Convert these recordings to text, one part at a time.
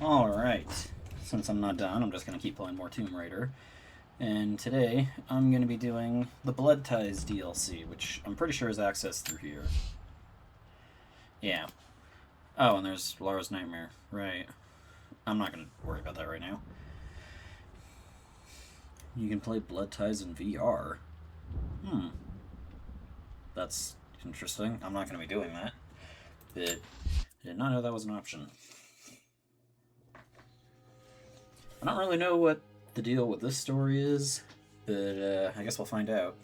Alright, since I'm not done, I'm just going to keep playing more Tomb Raider. And today, I'm going to be doing the Blood Ties DLC, which I'm pretty sure is accessed through here. Yeah. Oh, and there's Laura's Nightmare. Right. I'm not going to worry about that right now. You can play Blood Ties in VR. That's interesting. I'm not going to be doing that. But I did not know that was an option. I don't really know what the deal with this story is, but I guess we'll find out.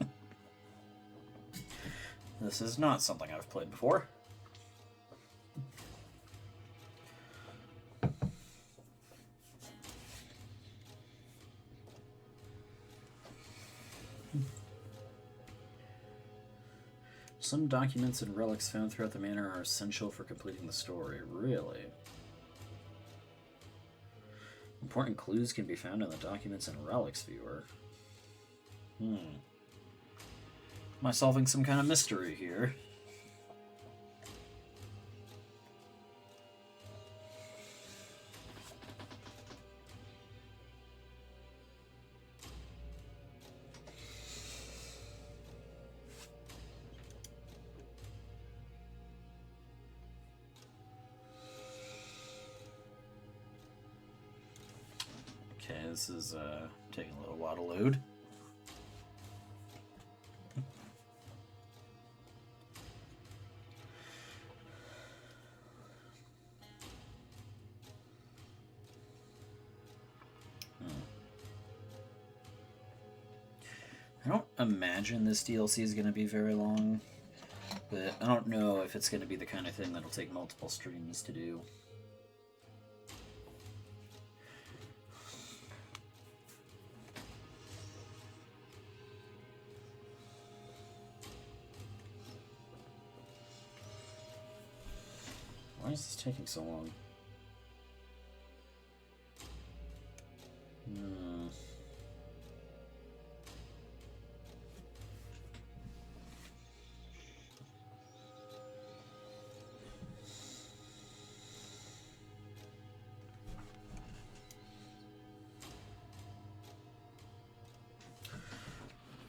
This is not something I've played before. Some documents and relics found throughout the manor are essential for completing the story. Really? Important clues can be found in the documents and relics viewer. Am I solving some kind of mystery here? Okay, this is taking a little while to load. I don't imagine this DLC is going to be very long, but I don't know if it's going to be the kind of thing that'll take multiple streams to do. Why is this taking so long?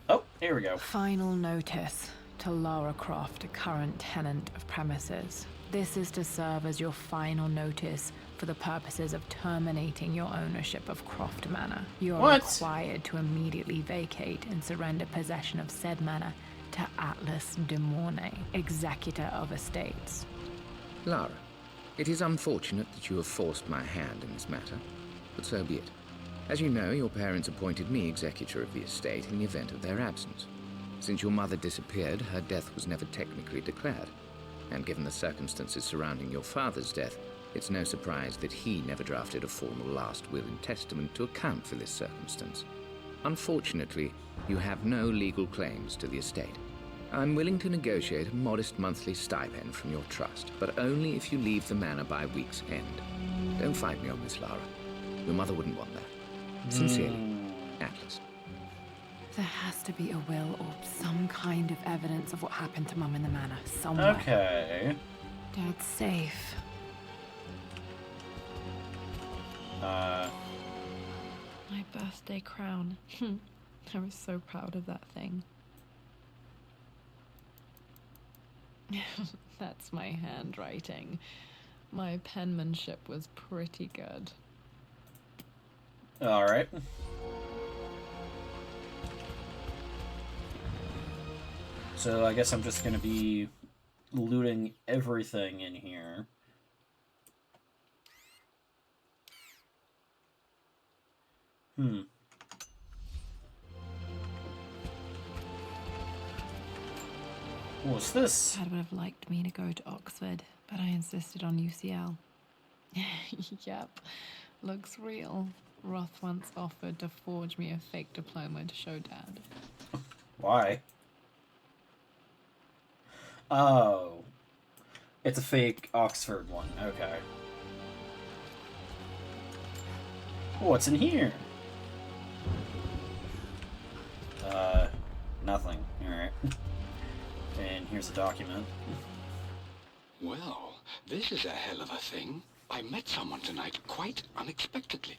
Oh, here we go. Final notice to Lara Croft, a current tenant of premises. This is to serve as your final notice for the purposes of terminating your ownership of Croft Manor. You are required to immediately vacate and surrender possession of said manor to Atlas de Mornay, executor of estates. Lara, it is unfortunate that you have forced my hand in this matter, but so be it. As you know, your parents appointed me executor of the estate in the event of their absence. Since your mother disappeared, her death was never technically declared. And given the circumstances surrounding your father's death, it's no surprise that he never drafted a formal last will and testament to account for this circumstance. Unfortunately, you have no legal claims to the estate. I'm willing to negotiate a modest monthly stipend from your trust, but only if you leave the manor by week's end. Don't fight me on this, Lara. Your mother wouldn't want that. Sincerely, Atlas. There has to be a will or some kind of evidence of what happened to Mum in the manor somewhere. Okay. Dad's safe. Uh. My birthday crown. I was so proud of that thing. That's my handwriting. My penmanship was pretty good. Alright. So I guess I'm just going to be looting everything in here. What's this? Dad would have liked me to go to Oxford, but I insisted on UCL. Yep, looks real. Roth once offered to forge me a fake diploma to show Dad. Why? Oh. It's a fake Oxford one. Okay. What's in here? Nothing. Alright. And here's a document. Well, this is a hell of a thing. I met someone tonight quite unexpectedly.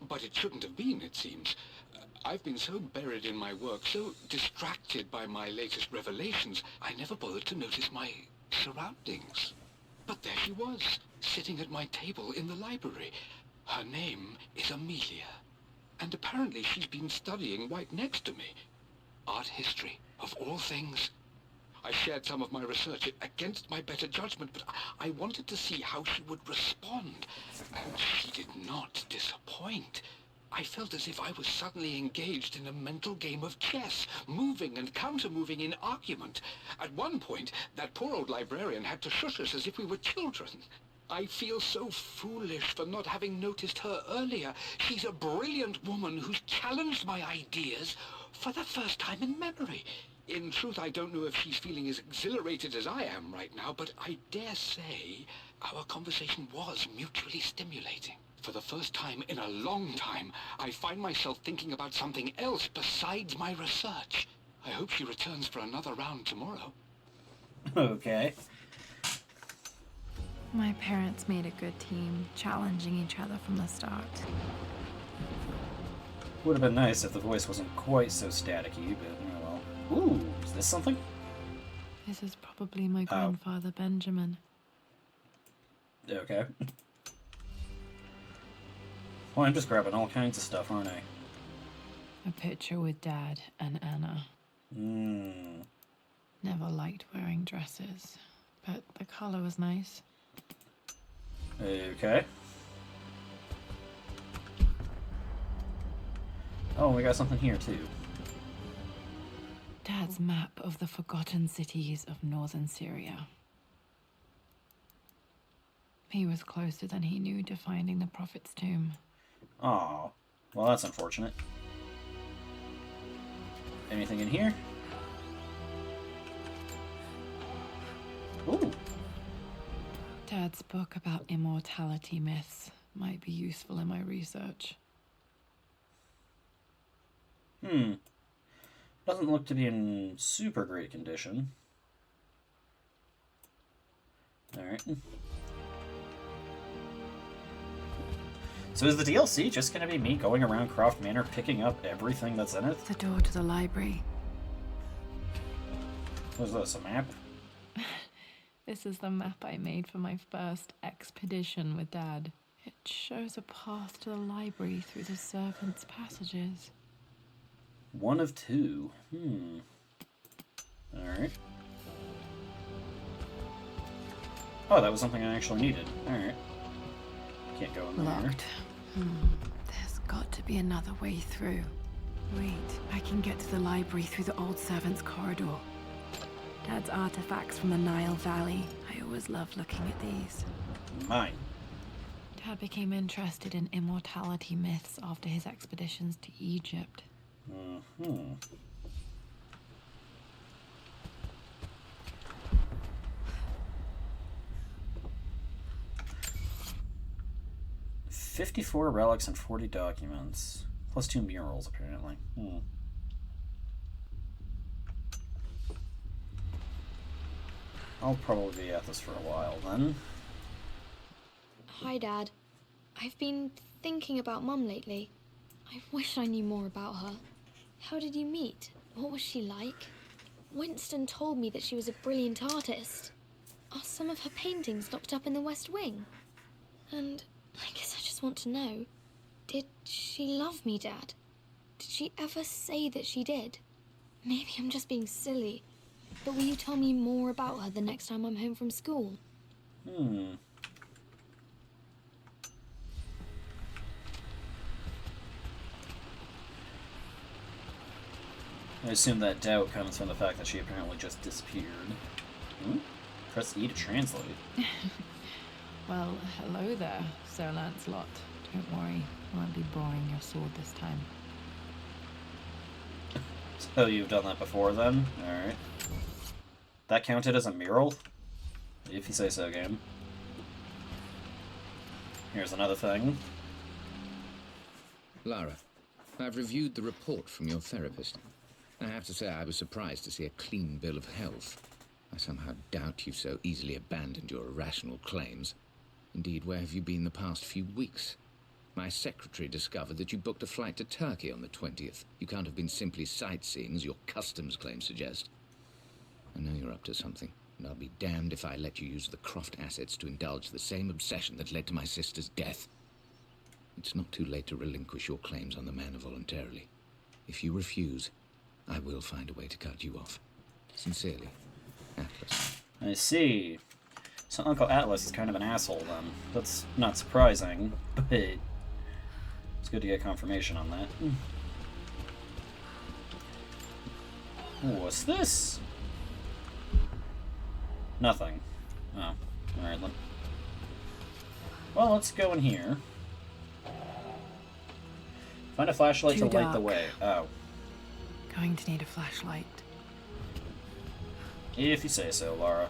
But it shouldn't have been, it seems. I've been so buried in my work, so distracted by my latest revelations, I never bothered to notice my surroundings. But there she was, sitting at my table in the library. Her name is Amelia. And apparently she's been studying right next to me. Art history, of all things. I shared some of my research against my better judgment, but I wanted to see how she would respond. And she did not disappoint. I felt as if I was suddenly engaged in a mental game of chess, moving and counter-moving in argument. At one point, that poor old librarian had to shush us as if we were children. I feel so foolish for not having noticed her earlier. She's a brilliant woman who's challenged my ideas for the first time in memory. In truth, I don't know if she's feeling as exhilarated as I am right now, but I dare say our conversation was mutually stimulating. For the first time in a long time, I find myself thinking about something else besides my research. I hope she returns for another round tomorrow. Okay. My parents made a good team, challenging each other from the start. Would have been nice if the voice wasn't quite so staticky, but oh well. Ooh, is this something? This is probably my grandfather, Benjamin. Okay. Well, I'm just grabbing all kinds of stuff, aren't I? A picture with Dad and Anna. Never liked wearing dresses, but the color was nice. Okay. Oh, we got something here, too. Dad's map of the forgotten cities of northern Syria. He was closer than he knew to finding the Prophet's tomb. Aw. Well, that's unfortunate. Anything in here? Ooh. Dad's book about immortality myths might be useful in my research. Doesn't look to be in super great condition. Alright. So is the DLC just going to be me going around Croft Manor picking up everything that's in it? The door to the library. What is this, a map? This is the map I made for my first expedition with Dad. It shows a path to the library through the servants' passages. One of two. Alright. Oh, that was something I actually needed. Alright. Can't go in there. Locked. There's got to be another way through. Wait, I can get to the library through the old servants' corridor. Dad's artifacts from the Nile Valley. I always loved looking at these. Mine. Dad became interested in immortality myths after his expeditions to Egypt. 54 relics and 40 documents. Plus 2 murals, apparently. I'll probably be at this for a while, then. Hi, Dad. I've been thinking about Mum lately. I wish I knew more about her. How did you meet? What was she like? Winston told me that she was a brilliant artist. Are some of her paintings locked up in the West Wing? And I guess I just want to know, did she love me, Dad? Did she ever say that she did? Maybe I'm just being silly, but will you tell me more about her the next time I'm home from school? I assume that doubt comes from the fact that she apparently just disappeared. Press E to translate. Well, hello there, Sir Lancelot. Don't worry, I won't be boring your sword this time. So you've done that before, then? Alright. That counted as a mural? If you say so, game. Here's another thing. Lara, I've reviewed the report from your therapist. I have to say I was surprised to see a clean bill of health. I somehow doubt you've so easily abandoned your irrational claims. Indeed, where have you been the past few weeks? My secretary discovered that you booked a flight to Turkey on the 20th. You can't have been simply sightseeing, as your customs claims suggest. I know you're up to something, and I'll be damned if I let you use the Croft assets to indulge the same obsession that led to my sister's death. It's not too late to relinquish your claims on the Manor voluntarily. If you refuse, I will find a way to cut you off. Sincerely, Atlas. I see. So Uncle Atlas is kind of an asshole then. That's not surprising, but it's good to get confirmation on that. What's this? Nothing. Oh, alright then. Well, let's go in here. Find a flashlight Too to light the dark. way. Oh. Going to need a flashlight. If you say so, Lara.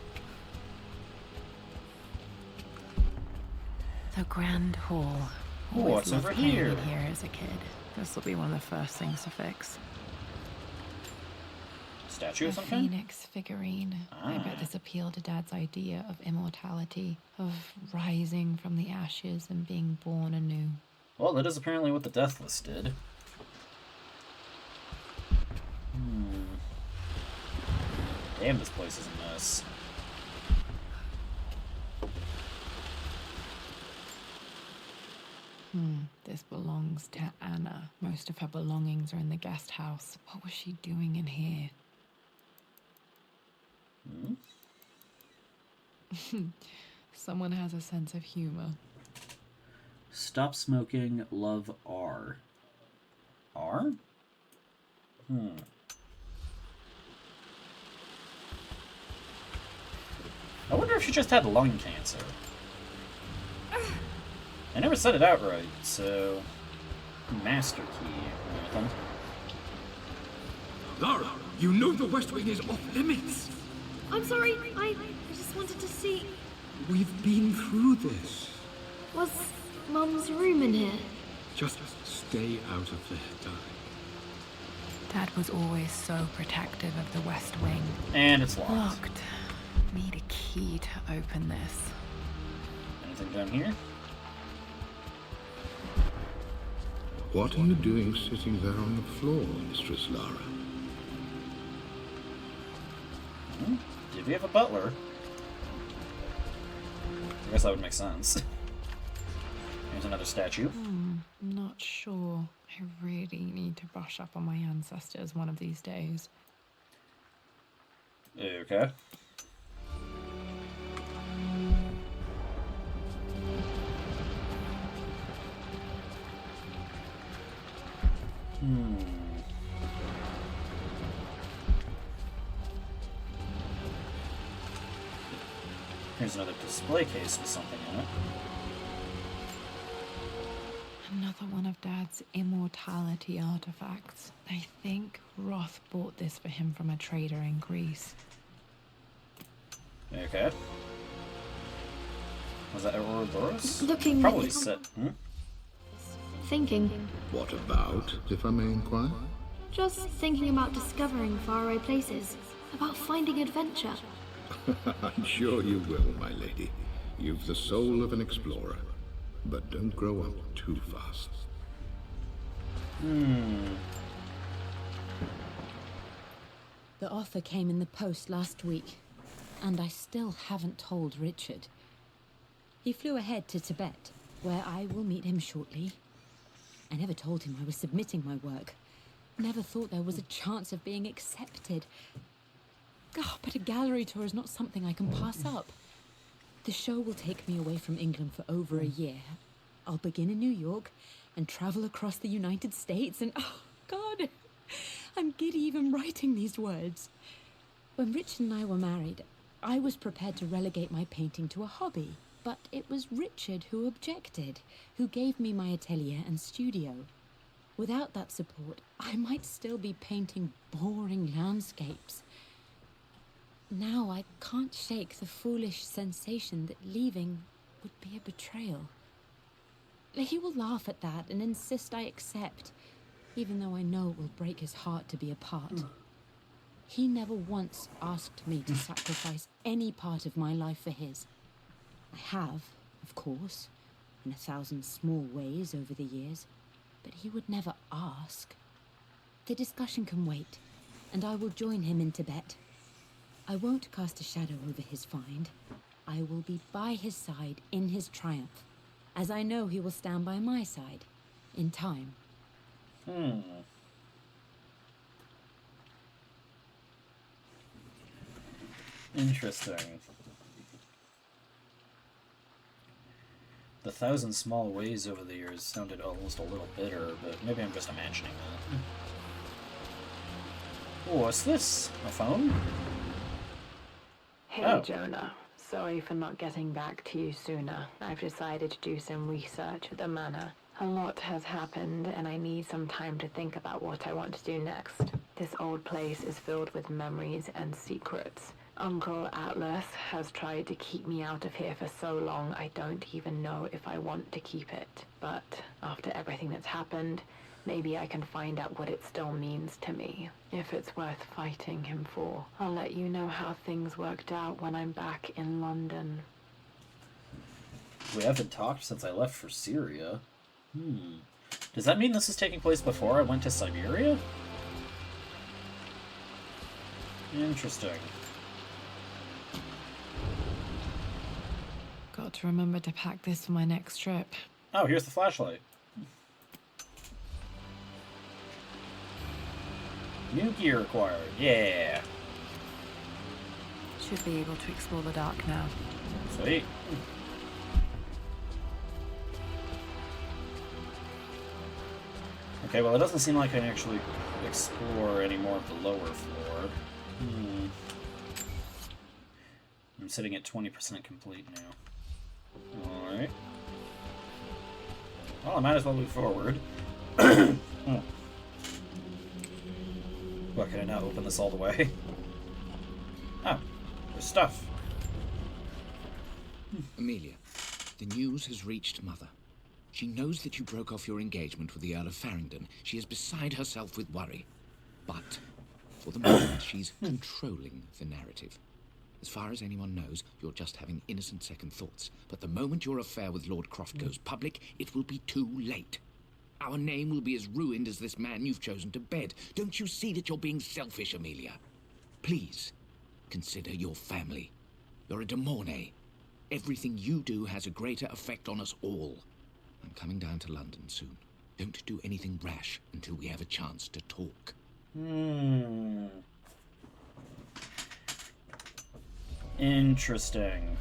The Grand Hall. Ooh, what's over loved playing here? in here as a kid. This will be one of the first things to fix. Statue A of some kind? phoenix figurine. I bet Ah. this appealed to Dad's idea of immortality, of rising from the ashes and being born anew. Well, that is apparently what the Deathless did. Damn, this place is a mess. This belongs to Anna. Most of her belongings are in the guest house. What was she doing in here? Someone has a sense of humor. Stop smoking, love R. R? I wonder if she just had lung cancer. I never said it outright, so... Master key or anything. Lara, you know the West Wing is off limits. I'm sorry, I just wanted to see. We've been through this. Was Mum's room in here? Just stay out of there, darling. Dad was always so protective of the West Wing. And it's locked. Locked. Need a key to open this. Anything down here? What are you doing sitting there on the floor, Mistress Lara? Did we have a butler? I guess that would make sense. Here's another statue. I'm not sure. I really need to brush up on my ancestors one of these days. Okay. Here's another display case with something in it. Another one of Dad's immortality artifacts. I think Roth bought this for him from a trader in Greece. Okay. Was that Ouroboros? Looking- Probably set. Thinking. What about, if I may inquire? Just thinking about discovering faraway places. About finding adventure. I'm sure you will, my lady. You've the soul of an explorer. But don't grow up too fast. The offer came in the post last week, and I still haven't told Richard. He flew ahead to Tibet, where I will meet him shortly. I never told him I was submitting my work. Never thought there was a chance of being accepted. God, but a gallery tour is not something I can pass up. The show will take me away from England for over a year. I'll begin in New York and travel across the United States and, oh, God, I'm giddy even writing these words. When Richard and I were married, I was prepared to relegate my painting to a hobby. But it was Richard who objected, who gave me my atelier and studio. Without that support, I might still be painting boring landscapes. Now I can't shake the foolish sensation that leaving would be a betrayal. He will laugh at that and insist I accept, even though I know it will break his heart to be apart. He never once asked me to sacrifice any part of my life for his. I have, of course, in 1,000 small ways over the years, but he would never ask. The discussion can wait, and I will join him in Tibet. I won't cast a shadow over his find. I will be by his side in his triumph, as I know he will stand by my side, in time. Interesting. The 1,000 small ways over the years sounded almost a little bitter, but maybe I'm just imagining that. Oh, what's this? A phone? Hey, Oh. Jonah. Sorry for not getting back to you sooner. I've decided to do some research at the Manor. A lot has happened, and I need some time to think about what I want to do next. This old place is filled with memories and secrets. Uncle Atlas has tried to keep me out of here for so long, I don't even know if I want to keep it. But after everything that's happened, maybe I can find out what it still means to me. If it's worth fighting him for. I'll let you know how things worked out when I'm back in London. We haven't talked since I left for Syria. Does that mean this is taking place before I went to Siberia? Interesting. Got to remember to pack this for my next trip. Oh, here's the flashlight. New gear acquired. Yeah. Should be able to explore the dark now. Sweet. Okay, well, it doesn't seem like I can actually explore any more of the lower floor. I'm sitting at 20% complete now. Alright. Well, I might as well move forward. What, can I now open this all the way? Oh, there's stuff. Amelia, the news has reached Mother. She knows that you broke off your engagement with the Earl of Farringdon. She is beside herself with worry. But, for the moment, she's controlling the narrative. As far as anyone knows, you're just having innocent second thoughts. But the moment your affair with Lord Croft goes public, it will be too late. Our name will be as ruined as this man you've chosen to bed. Don't you see that you're being selfish, Amelia? Please, consider your family. You're a de Mornay. Everything you do has a greater effect on us all. I'm coming down to London soon. Don't do anything rash until we have a chance to talk. Interesting.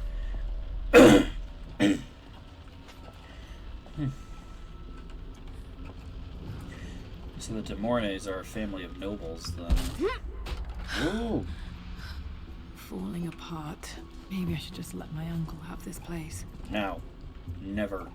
So the de Mornays are a family of nobles, then. Ooh. Falling apart. Maybe I should just let my uncle have this place. No. Never.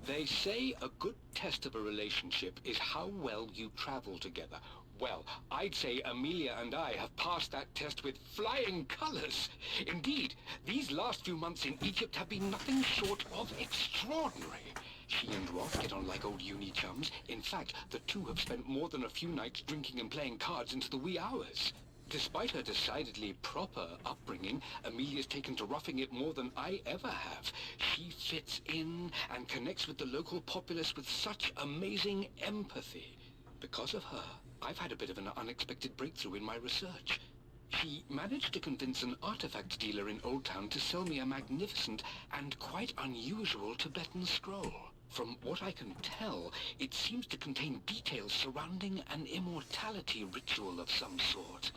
They say a good test of a relationship is how well you travel together. Well, I'd say Amelia and I have passed that test with flying colors. Indeed, these last few months in Egypt have been nothing short of extraordinary. She and Roth get on like old uni chums. In fact, the two have spent more than a few nights drinking and playing cards into the wee hours. Despite her decidedly proper upbringing, Amelia's taken to roughing it more than I ever have. She fits in and connects with the local populace with such amazing empathy. Because of her, I've had a bit of an unexpected breakthrough in my research. She managed to convince an artifact dealer in Old Town to sell me a magnificent and quite unusual Tibetan scroll. From what I can tell, it seems to contain details surrounding an immortality ritual of some sort.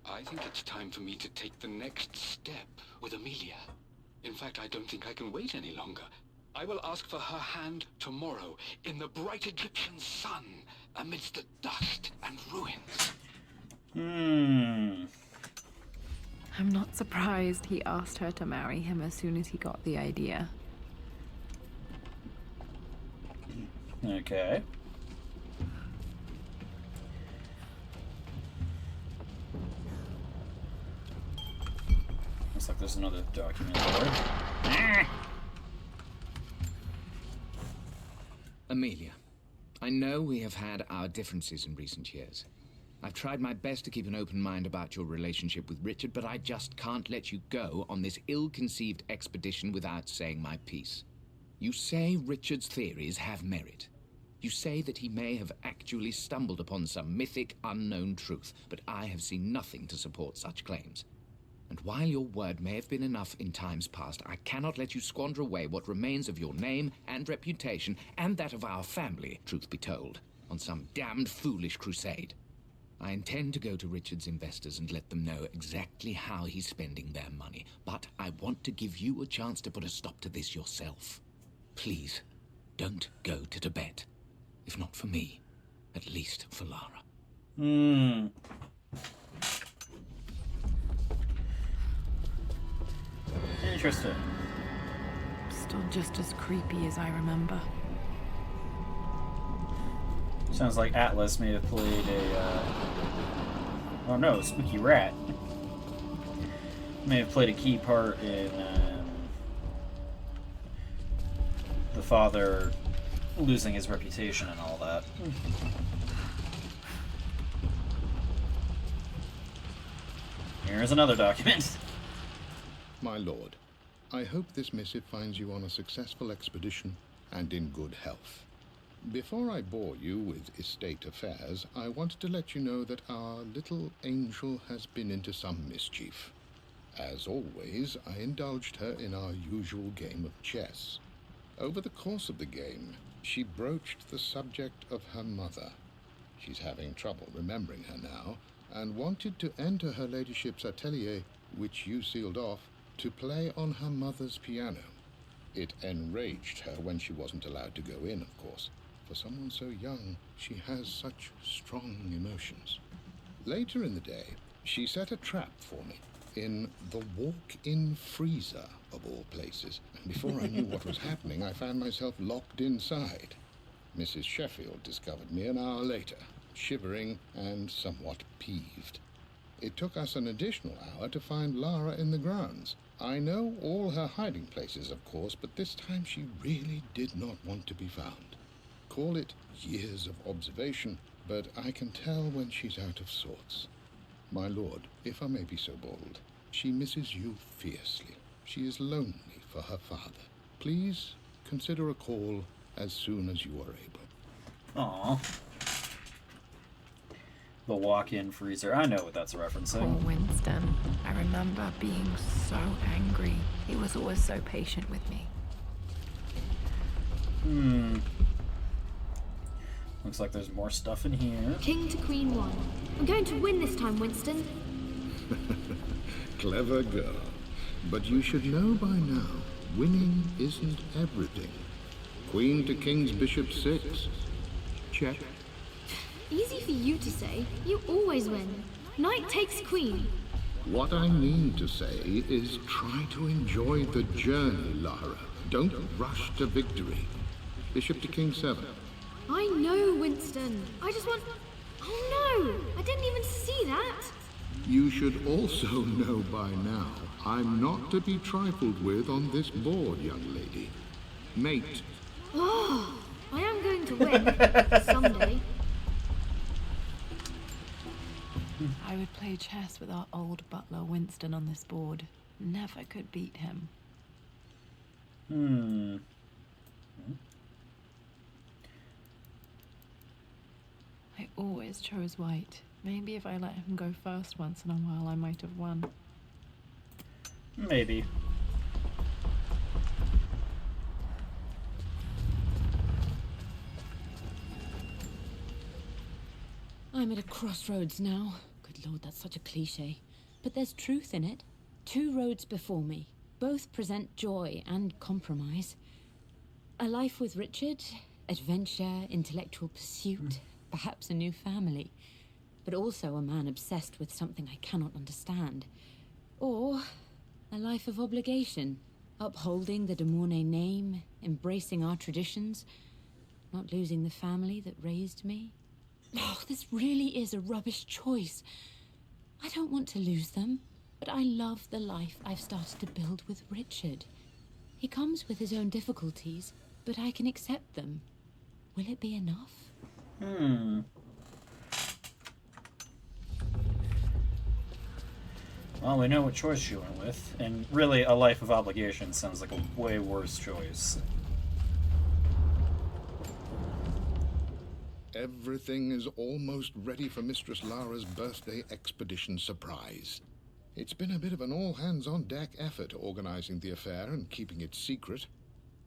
I think it's time for me to take the next step with Amelia. In fact, I don't think I can wait any longer. I will ask for her hand tomorrow in the bright Egyptian sun amidst the dust and ruins. I'm not surprised he asked her to marry him as soon as he got the idea. Okay. Looks like there's another document there. Amelia, I know we have had our differences in recent years. I've tried my best to keep an open mind about your relationship with Richard, but I just can't let you go on this ill-conceived expedition without saying my piece. You say Richard's theories have merit. You say that he may have actually stumbled upon some mythic, unknown truth, but I have seen nothing to support such claims. And while your word may have been enough in times past, I cannot let you squander away what remains of your name and reputation, and that of our family, truth be told, on some damned foolish crusade. I intend to go to Richard's investors and let them know exactly how he's spending their money, but I want to give you a chance to put a stop to this yourself. Please, don't go to Tibet. If not for me, at least for Lara. Interesting. Still just as creepy as I remember. Sounds like Atlas may have played a, oh no, Spooky Rat. May have played a key part in the father losing his reputation and all that. Here's another document. My lord, I hope this missive finds you on a successful expedition and in good health. Before I bore you with estate affairs, I wanted to let you know that our little angel has been into some mischief. As always, I indulged her in our usual game of chess. Over the course of the game, she broached the subject of her mother. She's having trouble remembering her now, and wanted to enter her ladyship's atelier, which you sealed off, to play on her mother's piano. It enraged her when she wasn't allowed to go in, of course. For someone so young, she has such strong emotions. Later in the day, she set a trap for me in the walk-in freezer, of all places, and before I knew what was happening, I found myself locked inside. Mrs. Sheffield discovered me an hour later, shivering and somewhat peeved. It took us an additional hour to find Lara in the grounds. I know all her hiding places, of course, but this time she really did not want to be found. Call it years of observation, but I can tell when she's out of sorts. My lord, if I may be so bold, she misses you fiercely. She is lonely for her father. Please consider a call as soon as you are able. Aww. The walk-in freezer. I know what that's referencing. Poor Winston. I remember being so angry. He was always so patient with me. Looks like there's more stuff in here. King to Queen 1. I'm going to win this time, Winston. Clever girl. But you should know by now, winning isn't everything. Queen to King's Bishop 6. Check. Easy for you to say. You always win. Knight takes queen. What I mean to say is try to enjoy the journey, Lara. Don't rush to victory. Bishop to King 7. I know, Winston. I just want... Oh no! I didn't even see that. You should also know by now, I'm not to be trifled with on this board, young lady. Mate. Oh, I am going to win. Someday. I would play chess with our old butler Winston on this board. Never could beat him. I always chose white. Maybe if I let him go first once in a while, I might have won. Maybe. I'm at a crossroads now. Good lord, that's such a cliche. But there's truth in it. Two roads before me. Both present joy and compromise. A life with Richard, adventure, intellectual pursuit, perhaps a new family. But also a man obsessed with something I cannot understand. Or a life of obligation, upholding the de Mornay name, embracing our traditions, not losing the family that raised me. Oh, this really is a rubbish choice. I don't want to lose them, but I love the life I've started to build with Richard. He comes with his own difficulties, but I can accept them. Will it be enough? Well, we know what choice she went with, and really, a life of obligation sounds like a way worse choice. Everything is almost ready for Mistress Lara's birthday expedition surprise. It's been a bit of an all-hands-on-deck effort organizing the affair and keeping it secret.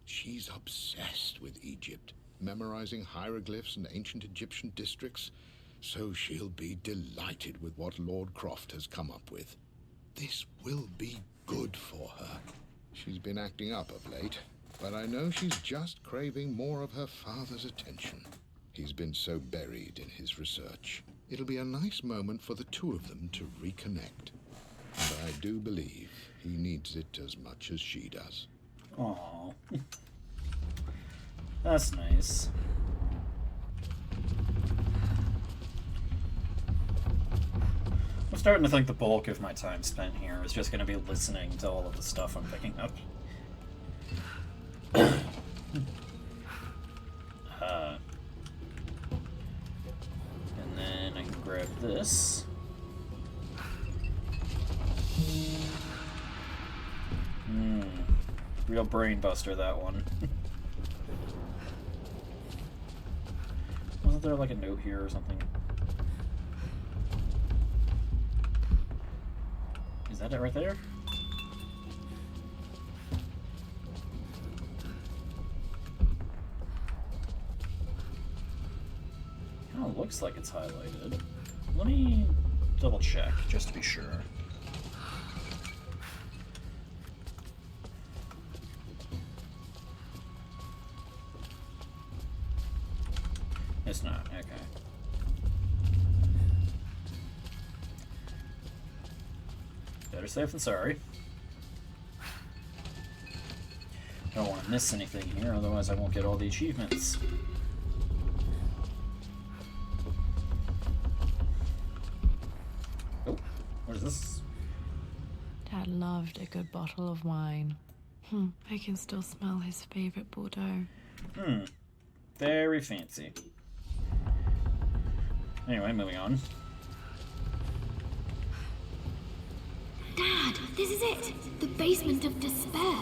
She's obsessed with Egypt, memorizing hieroglyphs and ancient Egyptian districts, so she'll be delighted with what Lord Croft has come up with. This will be good for her. She's been acting up of late, but I know she's just craving more of her father's attention. He's been so buried in his research. It'll be a nice moment for the two of them to reconnect. And I do believe he needs it as much as she does. Aww. That's nice. I'm starting to think the bulk of my time spent here is just going to be listening to all of the stuff I'm picking up. And then I can grab this. Real brain buster, that one. Wasn't there like a note here or something? Is that it right there? Kind of looks like it's highlighted. Let me double check just to be sure. It's not, okay. Better safe than sorry. Don't want to miss anything here, otherwise I won't get all the achievements. Oh, what is this? Dad loved a good bottle of wine. I can still smell his favorite Bordeaux. Very fancy. Anyway, moving on. Dad, this is it! The basement of despair.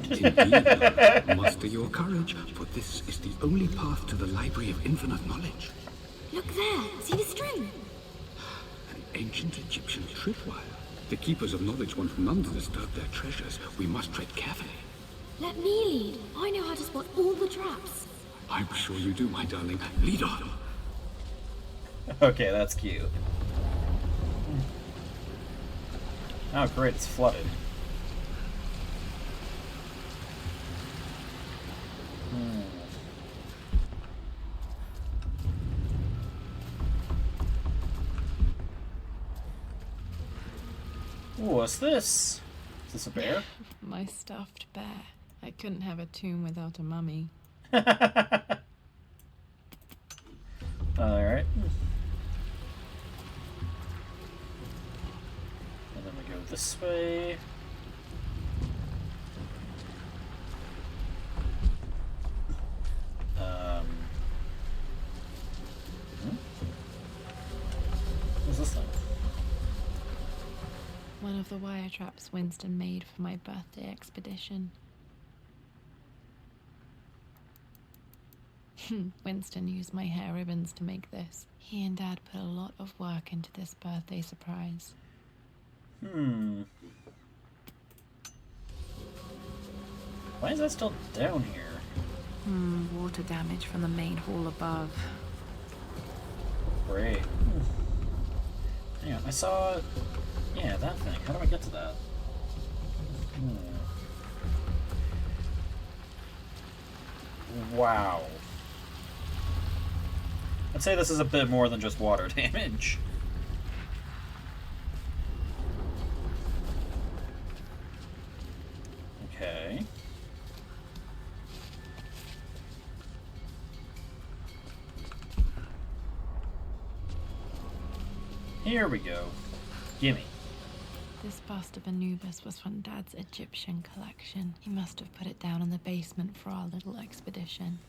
Indeed. Muster your courage, for this is the only path to the Library of Infinite Knowledge. Look there, see the string? An ancient Egyptian tripwire. The keepers of knowledge want none to disturb their treasures. We must tread carefully. Let me lead. I know how to spot all the traps. I'm sure you do, my darling. Lead on. Okay, that's cute. Oh, great, it's flooded. Ooh, what's this? Is this a bear? My stuffed bear. I couldn't have a tomb without a mummy. Alright. And then we go this way. What's this thing? One of the wire traps Winston made for my birthday expedition. Winston used my hair ribbons to make this. He and Dad put a lot of work into this birthday surprise. Why is that still down here? Water damage from the main hall above. Great. Yeah, I saw... Yeah, that thing. How do I get to that? Wow. I'd say this is a bit more than just water damage. Okay. Here we go. Gimme. This bust of Anubis was from Dad's Egyptian collection. He must have put it down in the basement for our little expedition.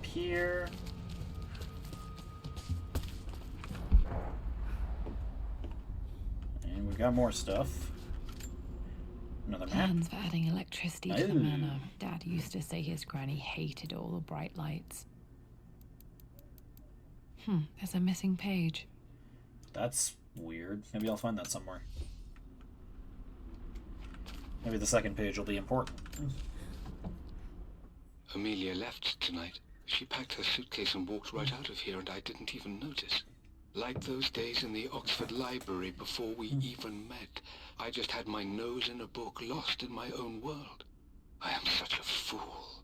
here. And we've got more stuff. Another map. Plans for adding electricity to the Ooh. manor. Dad used to say his granny hated all the bright lights. There's a missing page. That's weird. Maybe I'll find that somewhere. Maybe the second page will be important. Amelia left tonight. She packed her suitcase and walked right out of here, and I didn't even notice. Like those days in the Oxford Library before we even met. I just had my nose in a book, lost in my own world. I am such a fool.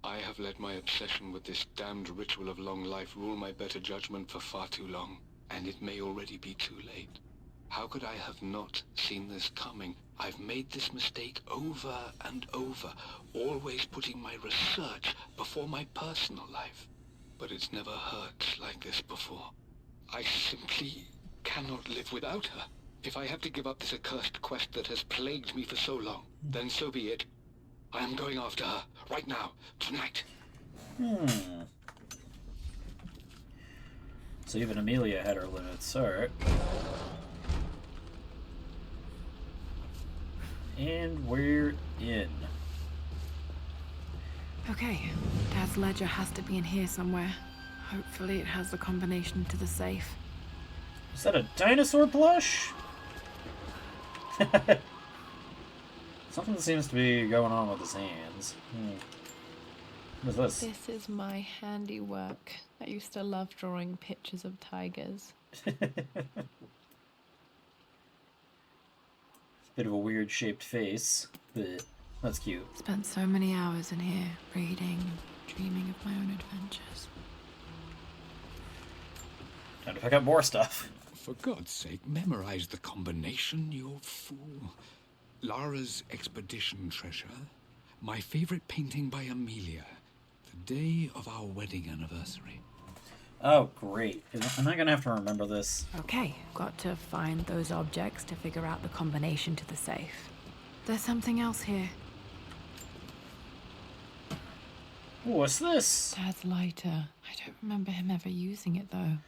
I have let my obsession with this damned ritual of long life rule my better judgment for far too long, and it may already be too late. How could I have not seen this coming? I've made this mistake over and over, always putting my research before my personal life. But it's never hurt like this before. I simply cannot live without her. If I have to give up this accursed quest that has plagued me for so long, then so be it. I am going after her, right now, tonight. So even Amelia had her limits. Alright. And we're in. Okay, Dad's ledger has to be in here somewhere. Hopefully it has the combination to the safe. Is that a dinosaur plush? Something seems to be going on with his hands. What is this? This is my handiwork. I used to love drawing pictures of tigers. Bit of a weird shaped face, but that's cute. Spent so many hours in here, reading, dreaming of my own adventures. Time to pick up more stuff. For God's sake, memorize the combination, you fool. Lara's expedition treasure. My favorite painting by Amelia. The day of our wedding anniversary. Oh, great. Am I gonna have to remember this? Okay, got to find those objects to figure out the combination to the safe. There's something else here. What's this? Dad's lighter. I don't remember him ever using it, though.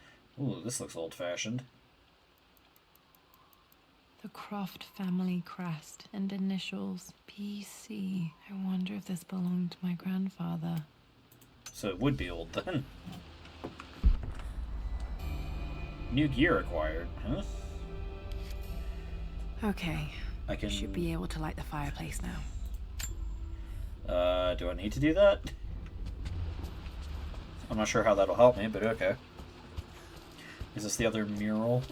Ooh, this looks old-fashioned. The Croft family crest and initials PC. I wonder if this belonged to my grandfather. So it would be old then. New gear acquired, huh? Okay, I can... should be able to light the fireplace now. Do I need to do that? I'm not sure how that'll help me, but okay. Is this the other mural?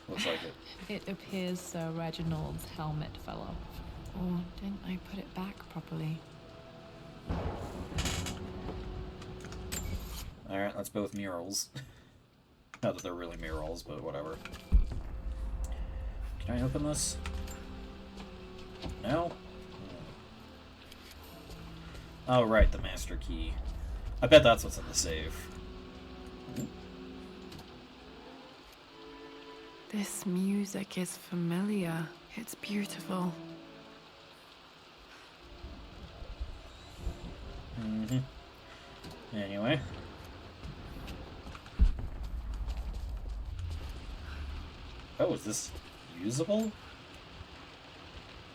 Looks like it. It appears Sir Reginald's helmet fell off. Or didn't I put it back properly? Alright, that's both murals. Not that they're really murals, but whatever. Can I open this? No? Oh, right, the master key. I bet that's what's in the safe. This music is familiar. It's beautiful. Anyway. Oh, is this usable?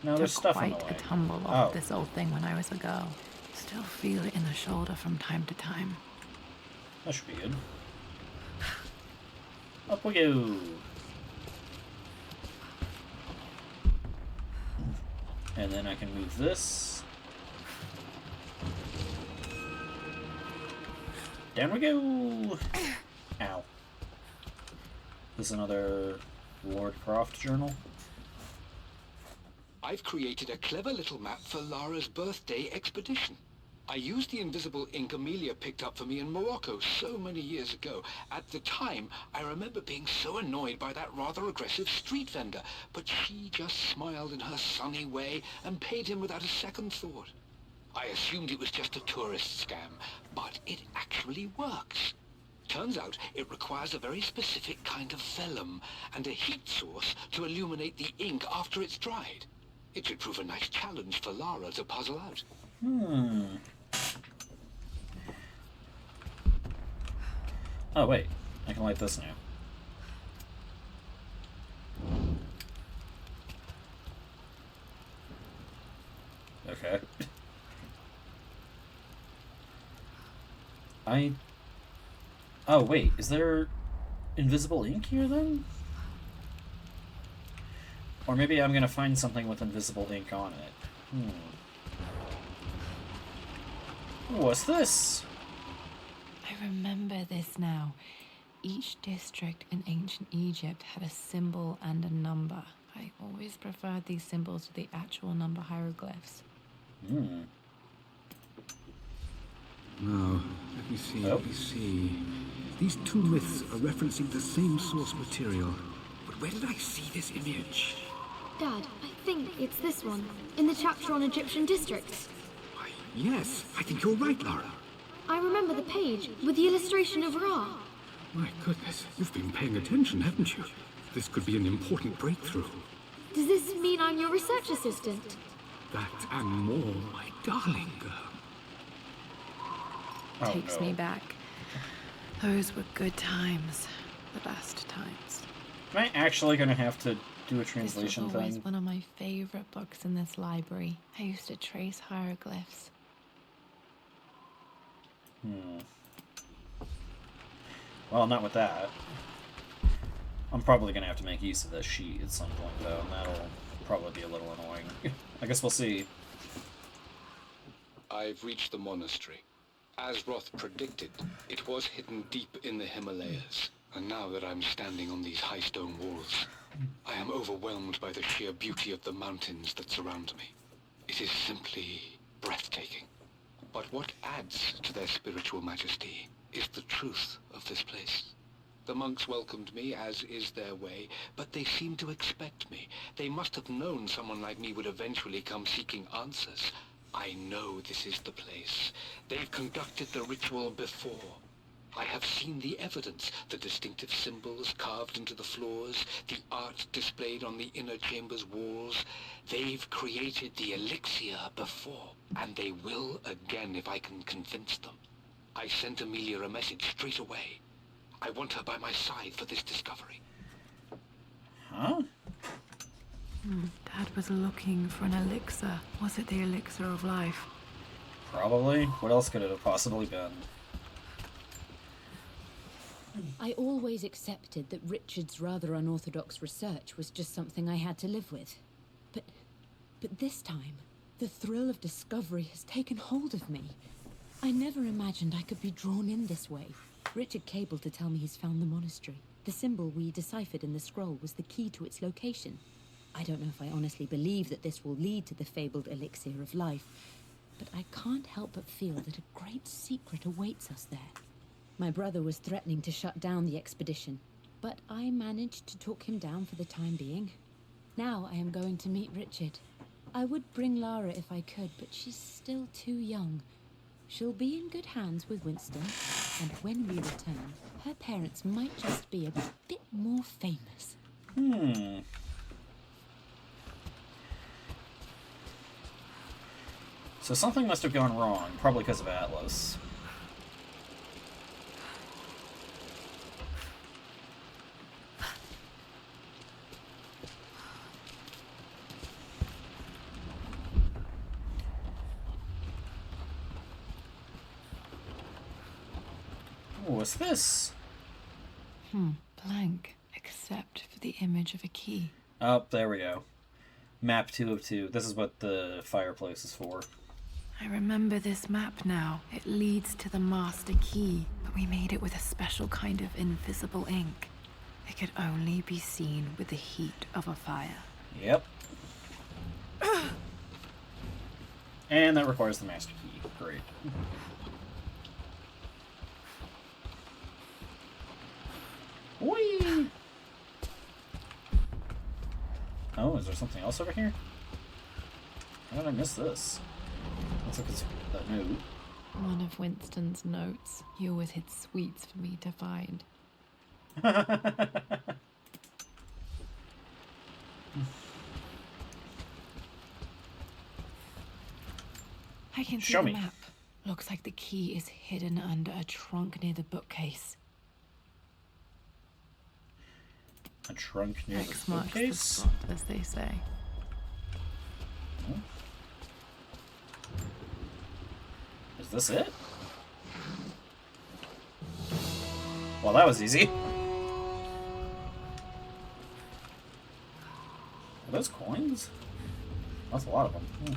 No, there's Took stuff in the quite way. a tumble off Oh. this old thing when I was a girl. Still feel it in the shoulder from time to time. That should be good. Up we go. And then I can move this. Down we go. Ow. This is another Lord Croft journal. I've created a clever little map for Lara's birthday expedition. I used the invisible ink Amelia picked up for me in Morocco so many years ago. At the time, I remember being so annoyed by that rather aggressive street vendor, but she just smiled in her sunny way and paid him without a second thought. I assumed it was just a tourist scam, but it actually works. Turns out it requires a very specific kind of vellum and a heat source to illuminate the ink after it's dried. It should prove a nice challenge for Lara to puzzle out. Oh, wait. I can light this now. Okay. Oh, wait. Is there invisible ink here, then? Or maybe I'm gonna find something with invisible ink on it. What's this? I remember this now. Each district in ancient Egypt had a symbol and a number. I always preferred these symbols to the actual number hieroglyphs. Now, let me see, Oh. let me see. These two myths are referencing the same source material. But where did I see this image? Dad, I think it's this one, in the chapter on Egyptian districts. Why, yes, I think you're right, Lara. I remember the page with the illustration of Ra. My goodness, you've been paying attention, haven't you? This could be an important breakthrough. Does this mean I'm your research assistant? That and more, my darling girl. Oh, Takes no. me back. Those were good times. The best times. Am I actually gonna have to do a This was translation always thing? one of my favorite books in this library. I used to trace hieroglyphs. Well, not with that. I'm probably gonna have to make use of this sheet at some point, though, and that'll probably be a little annoying. I guess we'll see. I've reached the monastery. As Roth predicted, it was hidden deep in the Himalayas. And now that I'm standing on these high stone walls, I am overwhelmed by the sheer beauty of the mountains that surround me. It is simply breathtaking. But what adds to their spiritual majesty is the truth of this place. The monks welcomed me, as is their way, but they seemed to expect me. They must have known someone like me would eventually come seeking answers. I know this is the place. They've conducted the ritual before. I have seen the evidence, the distinctive symbols carved into the floors, the art displayed on the inner chamber's walls. They've created the elixir before, and they will again if I can convince them. I sent Amelia a message straight away. I want her by my side for this discovery. Huh? Dad was looking for an elixir. Was it the elixir of life? Probably. What else could it have possibly been? I always accepted that Richard's rather unorthodox research was just something I had to live with. But this time, the thrill of discovery has taken hold of me. I never imagined I could be drawn in this way. Richard cabled to tell me he's found the monastery. The symbol we deciphered in the scroll was the key to its location. I don't know if I honestly believe that this will lead to the fabled elixir of life, but I can't help but feel that a great secret awaits us there. My brother was threatening to shut down the expedition, but I managed to talk him down for the time being. Now I am going to meet Richard. I would bring Lara if I could, but she's still too young. She'll be in good hands with Winston, and when we return, her parents might just be a bit more famous. So something must have gone wrong, probably because of Atlas. What's this? Blank, except for the image of a key. Oh, there we go. Map 2 of 2. This is what the fireplace is for. I remember this map now. It leads to the master key, but we made it with a special kind of invisible ink. It could only be seen with the heat of a fire. Yep. And that requires the master key. Great. Whee! Oh, is there something else over here? How did I miss this? Looks like it's a note. One of Winston's notes. He always hid sweets for me to find. I can see Show the me. map. Looks like the key is hidden under a trunk near the bookcase. A trunk near the X marks the bookcase? spot, as they say. Hmm. Is this it? Well, that was easy. Are those coins? That's a lot of them.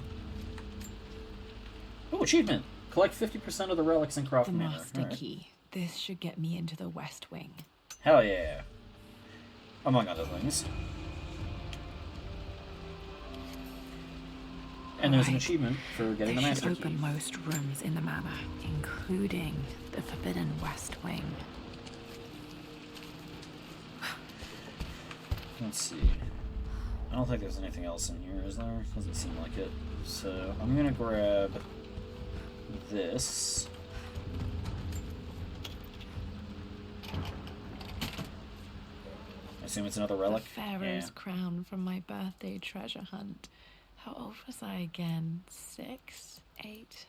Oh, achievement! Collect 50% of the relics in Croft The Manor. master Alright. key. This should get me into the West Wing. Hell yeah. Among other things. And there's an Alright. achievement for getting the This should master key. open most rooms in the manor, including the Forbidden West Wing. Let's see. I don't think there's anything else in here, is there? Doesn't seem like it. So I'm gonna grab this. I assume it's another relic. The Pharaoh's crown from my birthday treasure hunt. How old was I again? 6? 8?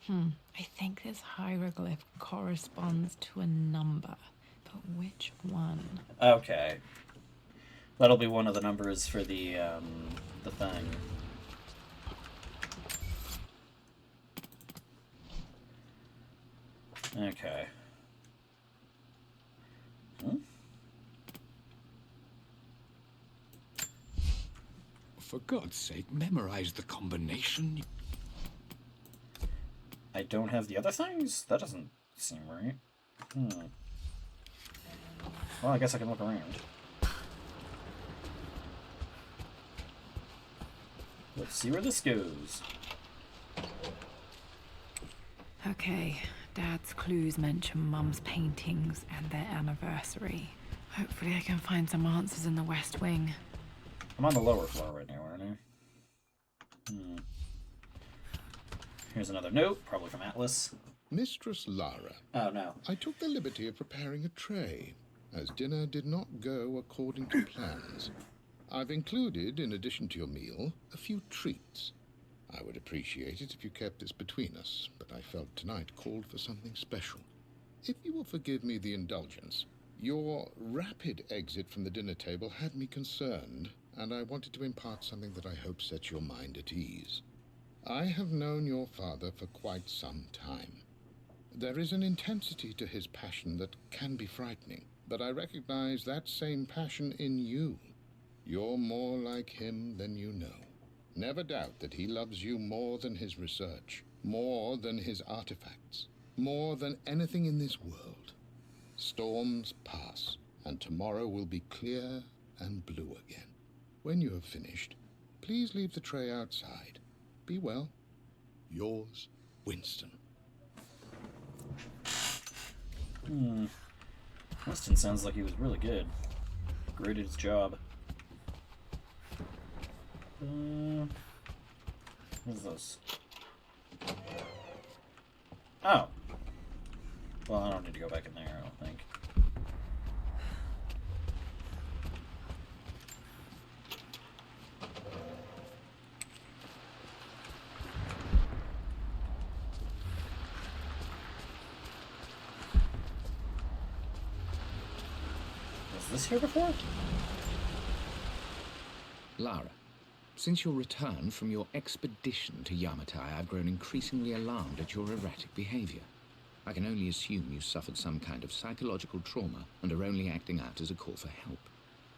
I think this hieroglyph corresponds to a number. But which one? Okay. That'll be one of the numbers for the thing. Okay. Hmm? For God's sake, memorize the combination. I don't have the other things? That doesn't seem right. Well, I guess I can look around. Let's see where this goes. Okay, Dad's clues mention Mum's paintings and their anniversary. Hopefully I can find some answers in the West Wing. I'm on the lower floor right now, aren't I? Here's another note, probably from Atlas. Mistress Lara, Oh, no. I took the liberty of preparing a tray, as dinner did not go according to plans. I've included, in addition to your meal, a few treats. I would appreciate it if you kept this between us, but I felt tonight called for something special. If you will forgive me the indulgence, your rapid exit from the dinner table had me concerned, and I wanted to impart something that I hope sets your mind at ease. I have known your father for quite some time. There is an intensity to his passion that can be frightening, but I recognize that same passion in you. You're more like him than you know. Never doubt that he loves you more than his research, more than his artifacts, more than anything in this world. Storms pass, and tomorrow will be clear and blue again. When you have finished, please leave the tray outside. Be well. Yours, Winston. Winston sounds like he was really good. Great at his job. What is this? Oh. Well, I don't need to go back in there, I don't think. Was this here before? Lara, since your return from your expedition to Yamatai, I've grown increasingly alarmed at your erratic behavior. I can only assume you suffered some kind of psychological trauma and are only acting out as a call for help.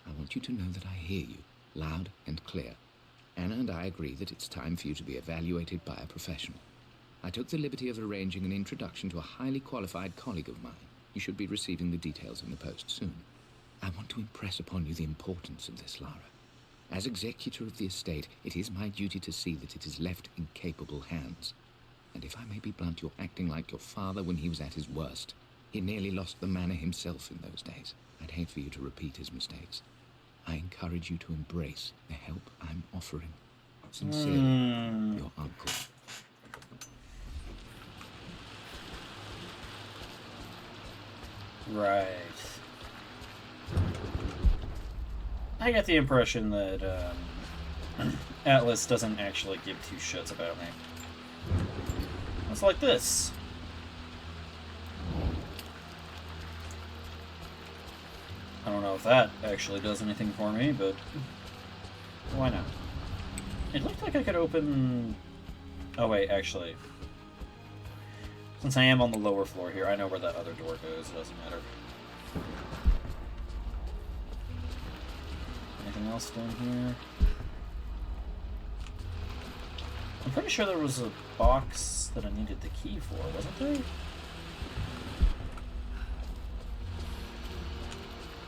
I want you to know that I hear you, loud and clear. Anna and I agree that it's time for you to be evaluated by a professional. I took the liberty of arranging an introduction to a highly qualified colleague of mine. You should be receiving the details in the post soon. I want to impress upon you the importance of this, Lara. As executor of the estate, it is my duty to see that it is left in capable hands. And if I may be blunt, you're acting like your father when he was at his worst. He nearly lost the manor himself in those days. I'd hate for you to repeat his mistakes. I encourage you to embrace the help I'm offering. Sincerely, your uncle. Right. I get the impression that Atlas doesn't actually give two shits about me. It's like this. I don't know if that actually does anything for me, but why not? It looked like I could open... Oh wait, actually. Since I am on the lower floor here, I know where that other door goes. It doesn't matter. Anything else down here? I'm pretty sure there was a box that I needed the key for, wasn't there?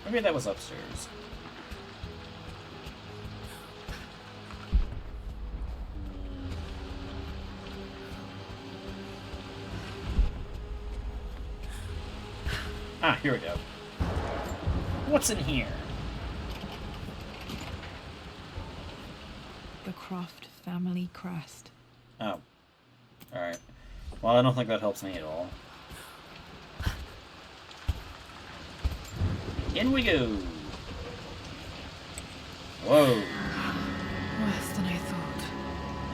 Maybe that was upstairs. Ah, here we go. What's in here? The Croft family crest. Oh. Alright. Well, I don't think that helps me at all. In we go! Whoa. Worse than I thought.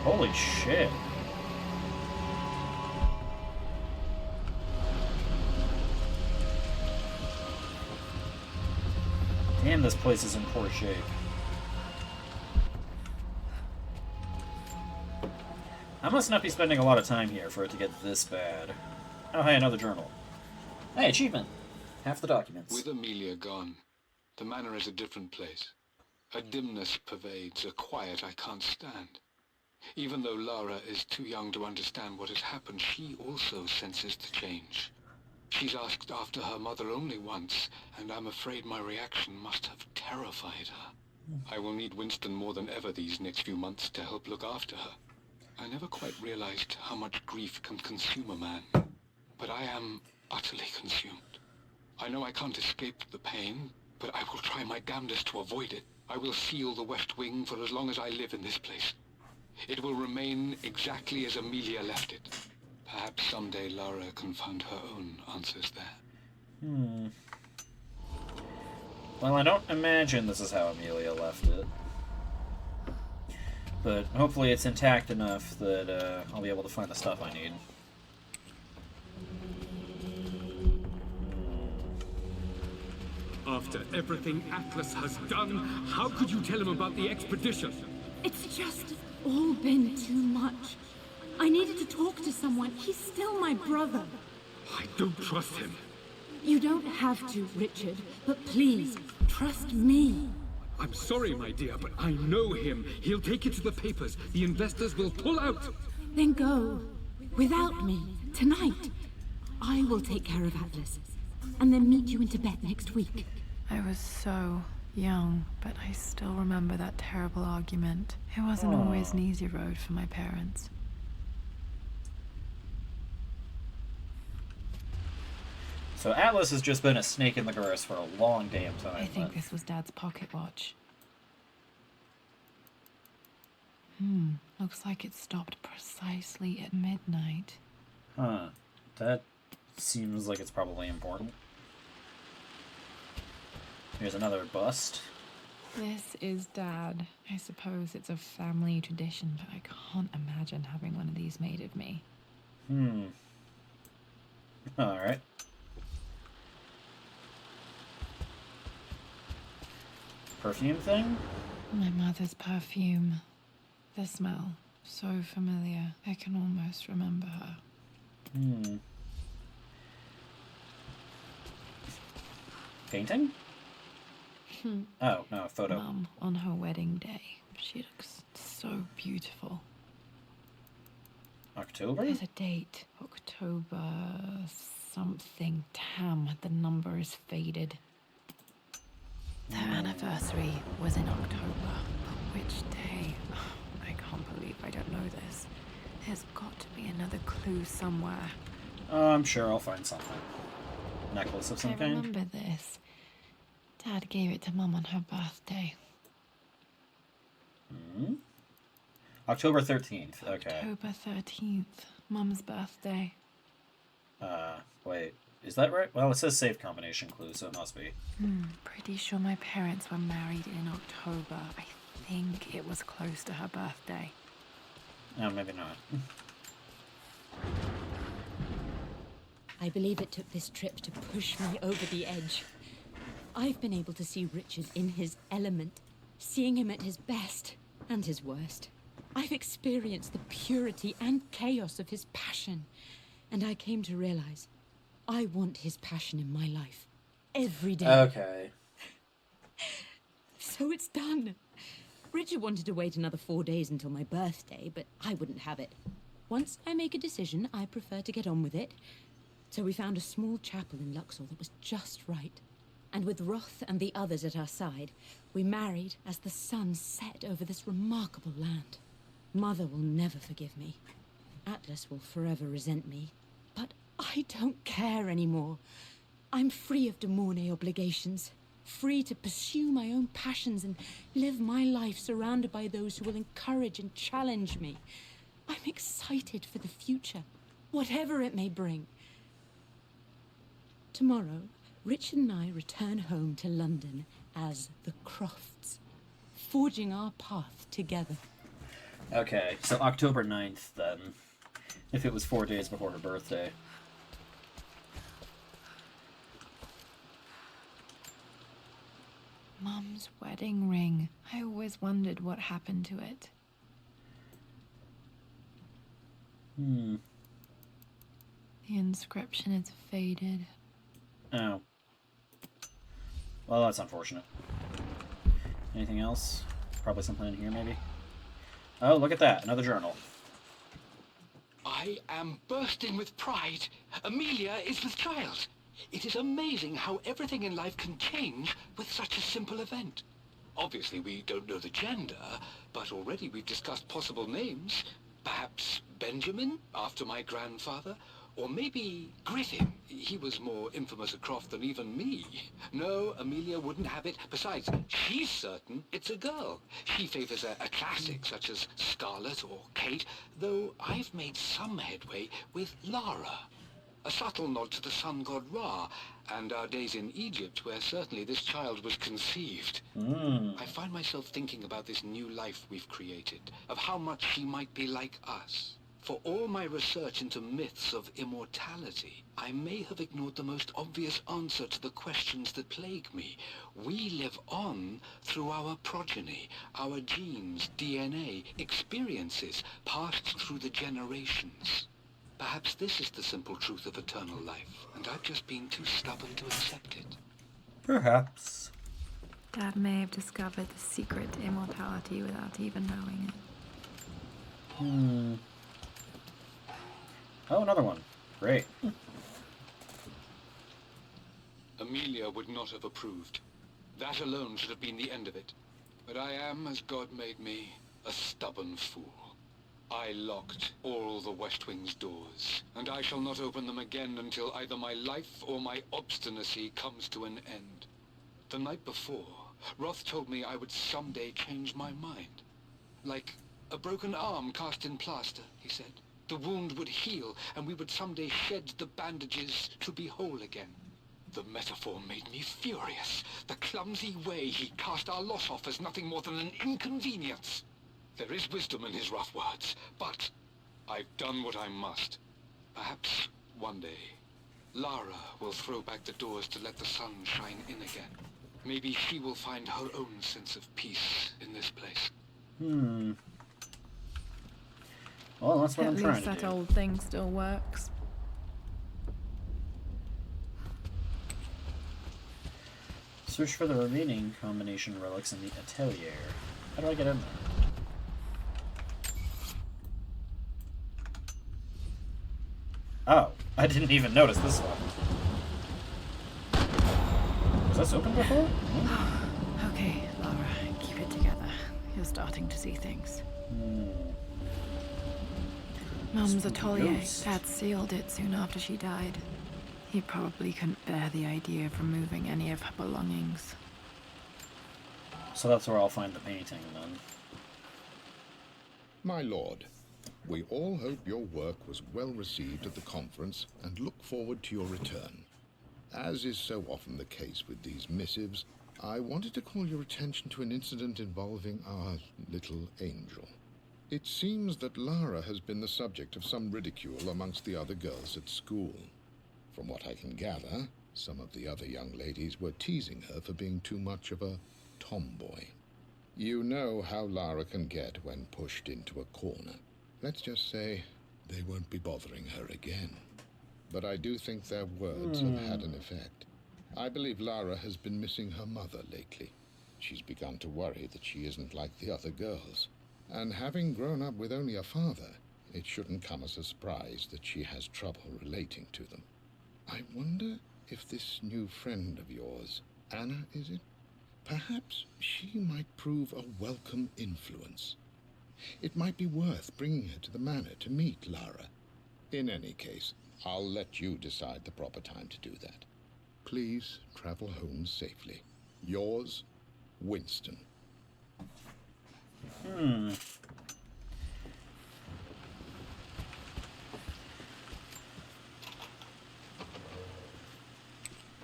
Holy shit. Damn, this place is in poor shape. I must not be spending a lot of time here for it to get this bad. Oh, hey, another journal. Hey, achievement. Half the documents. With Amelia gone, the manor is a different place. A dimness pervades, a quiet I can't stand. Even though Lara is too young to understand what has happened, she also senses the change. She's asked after her mother only once, and I'm afraid my reaction must have terrified her. I will need Winston more than ever these next few months to help look after her. I never quite realized how much grief can consume a man, but I am utterly consumed. I know I can't escape the pain, but I will try my damnedest to avoid it. I will seal the West Wing for as long as I live in this place. It will remain exactly as Amelia left it. Perhaps someday Lara can find her own answers there. Well, I don't imagine this is how Amelia left it. But hopefully it's intact enough that I'll be able to find the stuff I need. After everything Atlas has done, how could you tell him about the expedition? It's just all been too much. I needed to talk to someone. He's still my brother. I don't trust him. You don't have to, Richard, but please, trust me. I'm sorry, my dear, but I know him. He'll take it to the papers. The investors will pull out. Then go. Without me. Tonight. I will take care of Atlas. And then meet you in Tibet next week. I was so young, but I still remember that terrible argument. It wasn't always an easy road for my parents. So Atlas has just been a snake in the grass for a long damn time. I think this was Dad's pocket watch. Looks like it stopped precisely at midnight. Huh. That seems like it's probably important. Here's another bust. This is Dad. I suppose it's a family tradition, but I can't imagine having one of these made of me. Alright. Perfume thing? My mother's perfume. The smell. So familiar. I can almost remember her. Painting? Oh, no, photo. Mum, on her wedding day. She looks so beautiful. October? There's a date. October something. Damn, the number is faded. Their anniversary was in October. But which day? I can't believe I don't know this. There's got to be another clue somewhere. I'm sure I'll find something. Necklace of some I kind? remember this. Dad gave it to Mum on her birthday. October 13th, okay. October 13th. Mum's birthday. Wait. Is that right? Well, it says safe combination clue, so it must be. Pretty sure my parents were married in October. I think it was close to her birthday. No, maybe not. I believe it took this trip to push me over the edge. I've been able to see Richard in his element, seeing him at his best and his worst. I've experienced the purity and chaos of his passion, and I came to realize I want his passion in my life every day. Okay. So it's done. Richard wanted to wait another 4 days until my birthday, but I wouldn't have it. Once I make a decision, I prefer to get on with it. So we found a small chapel in Luxor that was just right. And with Roth and the others at our side, we married as the sun set over this remarkable land. Mother will never forgive me. Atlas will forever resent me. But I don't care anymore. I'm free of de Mornay obligations. Free to pursue my own passions and live my life surrounded by those who will encourage and challenge me. I'm excited for the future, whatever it may bring. Tomorrow, Richard and I return home to London as the Crofts, forging our path together. Okay, so October 9th, then. If it was 4 days before her birthday. Mum's wedding ring. I always wondered what happened to it. Hmm. The inscription is faded. Oh. Well, that's unfortunate. Anything else? Probably something in here, maybe? Oh, look at that. Another journal. I am bursting with pride. Amelia is with child. It is amazing how everything in life can change with such a simple event. Obviously, we don't know the gender, but already we've discussed possible names. Perhaps Benjamin, after my grandfather, or maybe Griffin. He was more infamous at Croft than even me. No, Amelia wouldn't have it. Besides, she's certain it's a girl. She favors a classic such as Scarlet or Kate, though I've made some headway with Lara. A subtle nod to the sun god Ra, and our days in Egypt, where certainly this child was conceived. I find myself thinking about this new life we've created, of how much she might be like us. For all my research into myths of immortality, I may have ignored the most obvious answer to the questions that plague me. We live on through our progeny, our genes, DNA, experiences passed through the generations. Perhaps this is the simple truth of eternal life, and I've just been too stubborn to accept it. Perhaps. Dad may have discovered the secret to immortality without even knowing it. Oh, another one. Great. Amelia would not have approved. That alone should have been the end of it. But I am, as God made me, a stubborn fool. I locked all the West Wing's doors, and I shall not open them again until either my life or my obstinacy comes to an end. The night before, Roth told me I would someday change my mind. Like a broken arm cast in plaster, he said. The wound would heal, and we would someday shed the bandages to be whole again. The metaphor made me furious. The clumsy way he cast our loss off as nothing more than an inconvenience. There is wisdom in his rough words, but I've done what I must. Perhaps one day, Lara will throw back the doors to let the sun shine in again. Maybe she will find her own sense of peace in this place. Well, that's what I'm trying to do. At least that old thing still works. Search for the remaining combination relics in the atelier. How do I get in there? Oh, I didn't even notice this one. Was this open before? Okay, Laura, keep it together. You're starting to see things. Mum's atelier. Dad sealed it soon after she died. He probably couldn't bear the idea of removing any of her belongings. So that's where I'll find the painting, then. My lord, we all hope your work was well received at the conference and look forward to your return. As is so often the case with these missives, I wanted to call your attention to an incident involving our little angel. It seems that Lara has been the subject of some ridicule amongst the other girls at school. From what I can gather, Some of the other young ladies were teasing her for being too much of a tomboy. You know how Lara can get when pushed into a corner. Let's just say they won't be bothering her again. But I do think their words have had an effect. I believe Lara has been missing her mother lately. She's begun to worry that she isn't like the other girls. And having grown up with only a father, it shouldn't come as a surprise that she has trouble relating to them. I wonder if this new friend of yours, Anna, is it? Perhaps she might prove a welcome influence. It might be worth bringing her to the manor to meet Lara. In any case, I'll let you decide the proper time to do that. Please travel home safely. Yours, Winston.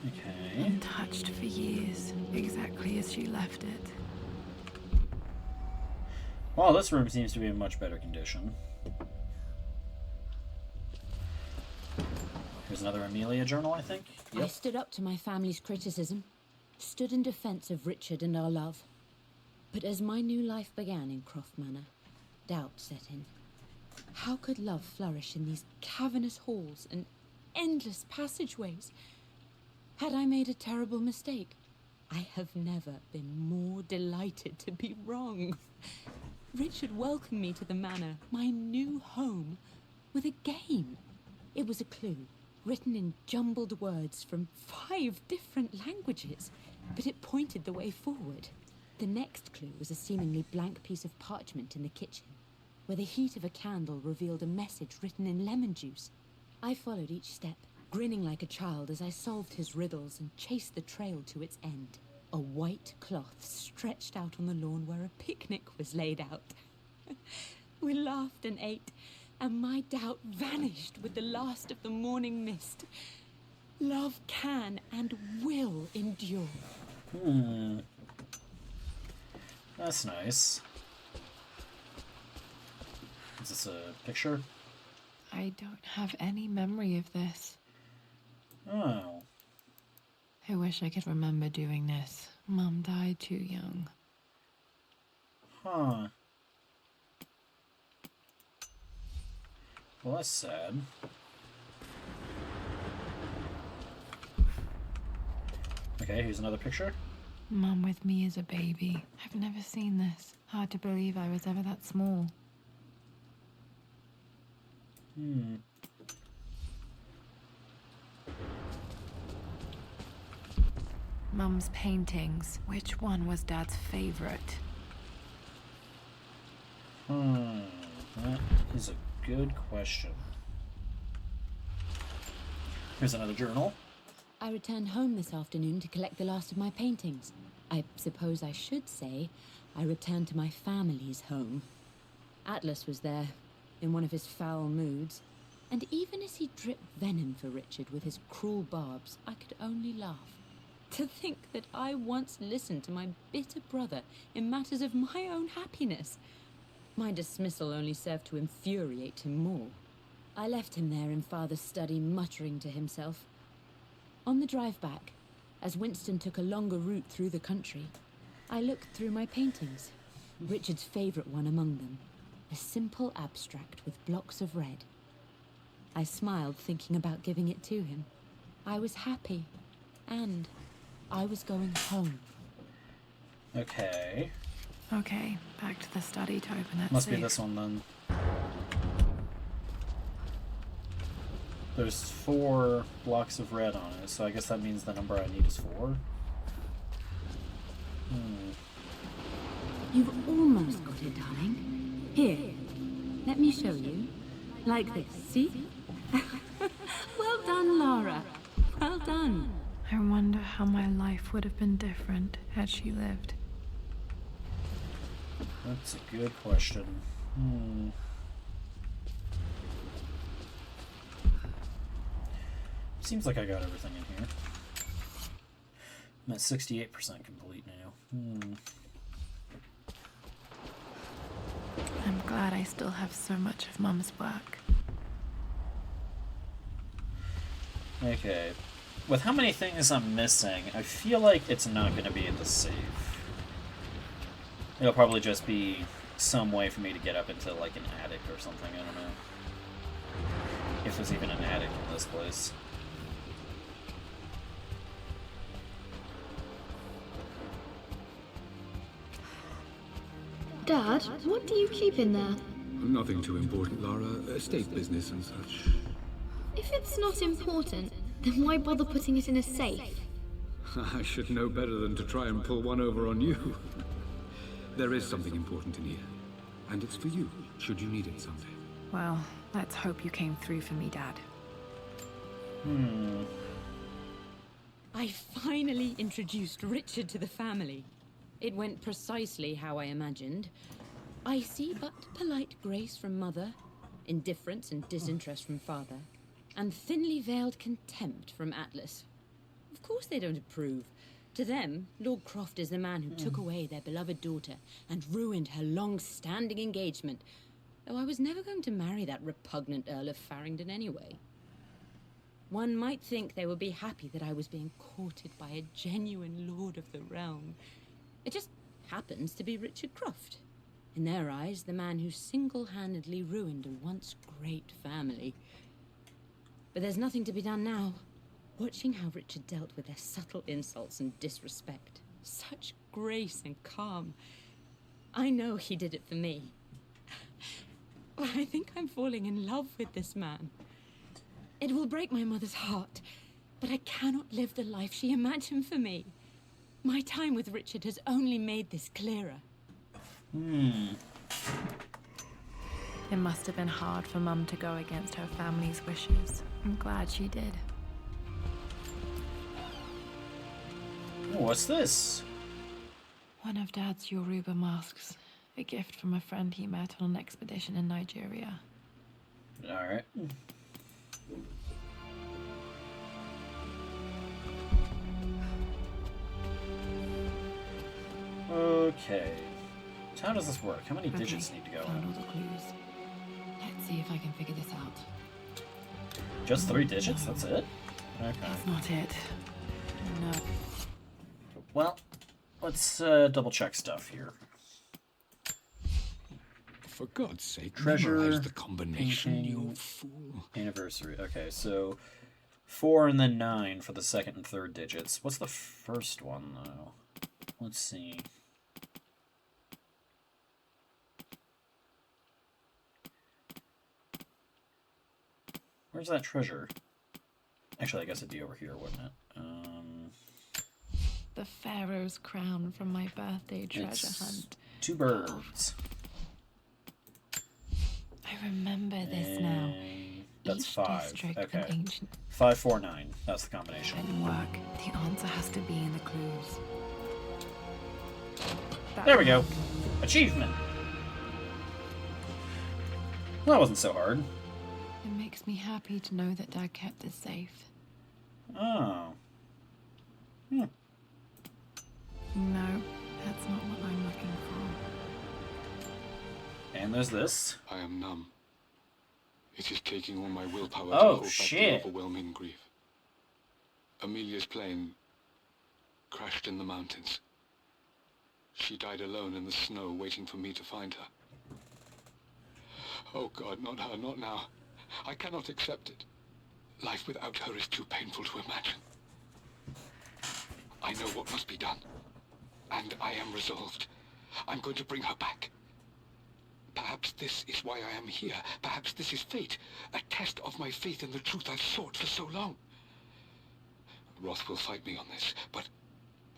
Okay. Untouched for years, exactly as she left it. Well, this room seems to be in much better condition. Here's another Amelia journal, I think. I stood up to my family's criticism, stood in defense of Richard and our love. But as my new life began in Croft Manor, doubt set in. How could love flourish in these cavernous halls and endless passageways? Had I made a terrible mistake? I have never been more delighted to be wrong. Richard welcomed me to the manor, my new home, with a game. It was a clue, written in jumbled words from 5 different languages, but it pointed the way forward. The next clue was a seemingly blank piece of parchment in the kitchen, where the heat of a candle revealed a message written in lemon juice. I followed each step, grinning like a child as I solved his riddles and chased the trail to its end. A white cloth stretched out on the lawn where a picnic was laid out. We laughed and ate, and my doubt vanished with the last of the morning mist. Love can and will endure. That's nice. Is this a picture? I don't have any memory of this. Oh. I wish I could remember doing this. Mum died too young. Huh. Well, that's sad. Okay, here's another picture. Mum with me as a baby. I've never seen this. Hard to believe I was ever that small. Mum's paintings. Which one was Dad's favorite? That is a good question. Here's another journal. I returned home this afternoon to collect the last of my paintings. I suppose I should say I returned to my family's home. Atlas was there, in one of his foul moods, and even as he dripped venom for Richard with his cruel barbs, I could only laugh. To think that I once listened to my bitter brother in matters of my own happiness. My dismissal only served to infuriate him more. I left him there in Father's study, muttering to himself. On the drive back, as Winston took a longer route through the country, I looked through my paintings, Richard's favorite one among them, a simple abstract with blocks of red. I smiled, thinking about giving it to him. I was happy, and I was going home. Okay. Okay, back to the study to open that Must safe. be this one then. There's 4 blocks of red on it, so I guess that means the number I need is 4. You've almost got it, darling. Here, let me show you. Like this, see? Well done, Lara. Well done. I wonder how my life would have been different had she lived. That's a good question. Seems like I got everything in here. I'm at 68% complete now. I'm glad I still have so much of Mum's work. Okay. with how many things I'm missing, I feel like it's not going to be at the safe. It'll probably just be some way for me to get up into, like, an attic or something, I don't know. If there's even an attic in this place. Dad, what do you keep in there? Nothing too important, Lara. Estate business and such. If it's not important, then why bother putting it in a safe? I should know better than to try and pull one over on you. There is something important in here. And it's for you, should you need it someday. Well, let's hope you came through for me, Dad. I finally introduced Richard to the family. It went precisely how I imagined. I see but polite grace from Mother, indifference and disinterest from Father, and thinly veiled contempt from Atlas. Of course they don't approve. To them, Lord Croft is the man who took away their beloved daughter and ruined her long-standing engagement, though I was never going to marry that repugnant Earl of Farringdon anyway. One might think they would be happy that I was being courted by a genuine lord of the realm. It just happens to be Richard Croft. In their eyes, the man who single-handedly ruined a once great family. But there's nothing to be done now. Watching how Richard dealt with their subtle insults and disrespect. Such grace and calm. I know he did it for me. I think I'm falling in love with this man. It will break my mother's heart, but I cannot live the life she imagined for me. My time with Richard has only made this clearer. It must have been hard for Mum to go against her family's wishes. I'm glad she did. What's this? One of Dad's Yoruba masks. A gift from a friend he met on an expedition in Nigeria. Alright. Okay. So how does this work? How many digits need to go Found in? all the clues. Let's see if I can figure this out. Just 3 digits? That's it? Okay. That's not it. No. Well, let's double check stuff here. For God's sake, Treasure, memorize the combination, painting, you fool. Anniversary. Okay, so 4 and then 9 for the second and third digits. What's the first one, though? Let's see. Where's that treasure? Actually, I guess it'd be over here, wouldn't it? The Pharaoh's crown from my birthday treasure It's hunt. 2 birds. I remember this now. And that's Each 5. district Okay. an ancient 5, 4, 9. That's the combination. didn't work. The answer has to be in the clues. There we go. Achievement. Well, that wasn't so hard. It makes me happy to know that Dad kept this safe. Oh. No, that's not what I'm looking for. And there's this. I am numb. It is taking all my willpower to Oh, hold back shit. the overwhelming grief. Amelia's plane crashed in the mountains. She died alone in the snow, waiting for me to find her. Oh God, not her, not now. I cannot accept it. Life without her is too painful to imagine. I know what must be done. And I am resolved. I'm going to bring her back. Perhaps this is why I am here. Perhaps this is fate. A test of my faith in the truth I've sought for so long. Roth will fight me on this, but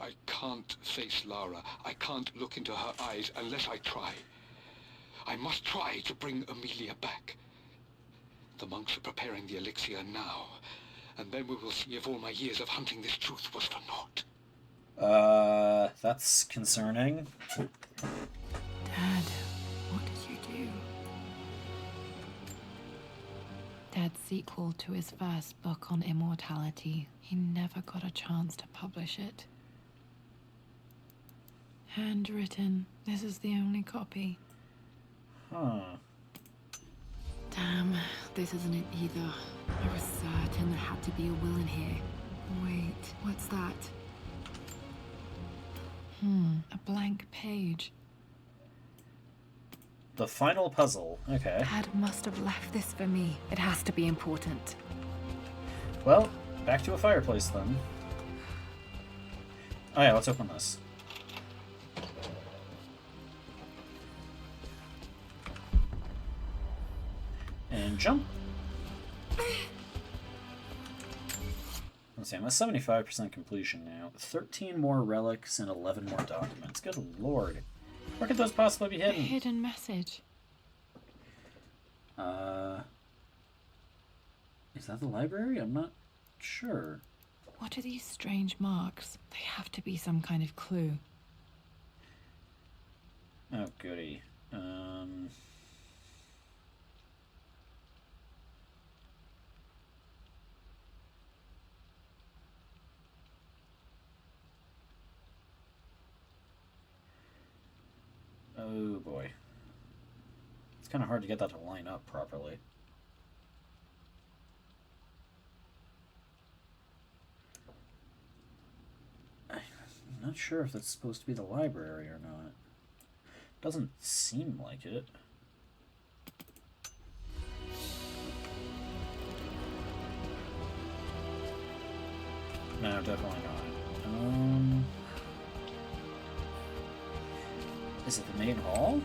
I can't face Lara. I can't look into her eyes unless I try. I must try to bring Amelia back. The monks are preparing the elixir now, and then we will see if all my years of hunting this truth was for naught. That's concerning. Dad, what did you do? Dad's sequel to his first book on immortality. He never got a chance to publish it. Handwritten. This is the only copy. Huh. Damn, this isn't it either. I was certain there had to be a will in here. Wait, what's that? A blank page. The final puzzle. Okay. Dad must have left this for me. It has to be important. Well, back to a fireplace then. Oh yeah, let's open this. And jump. Let's see, I'm at 75% completion now. 13 more relics and 11 more documents. Good lord. Where could those possibly be A hidden? hidden message. Is that the library? I'm not sure. What are these strange marks? They have to be some kind of clue. Oh, goody. Oh boy. It's kind of hard to get that to line up properly. I'm not sure if that's supposed to be the library or not. Doesn't seem like it. No, definitely not. Is it the main hall?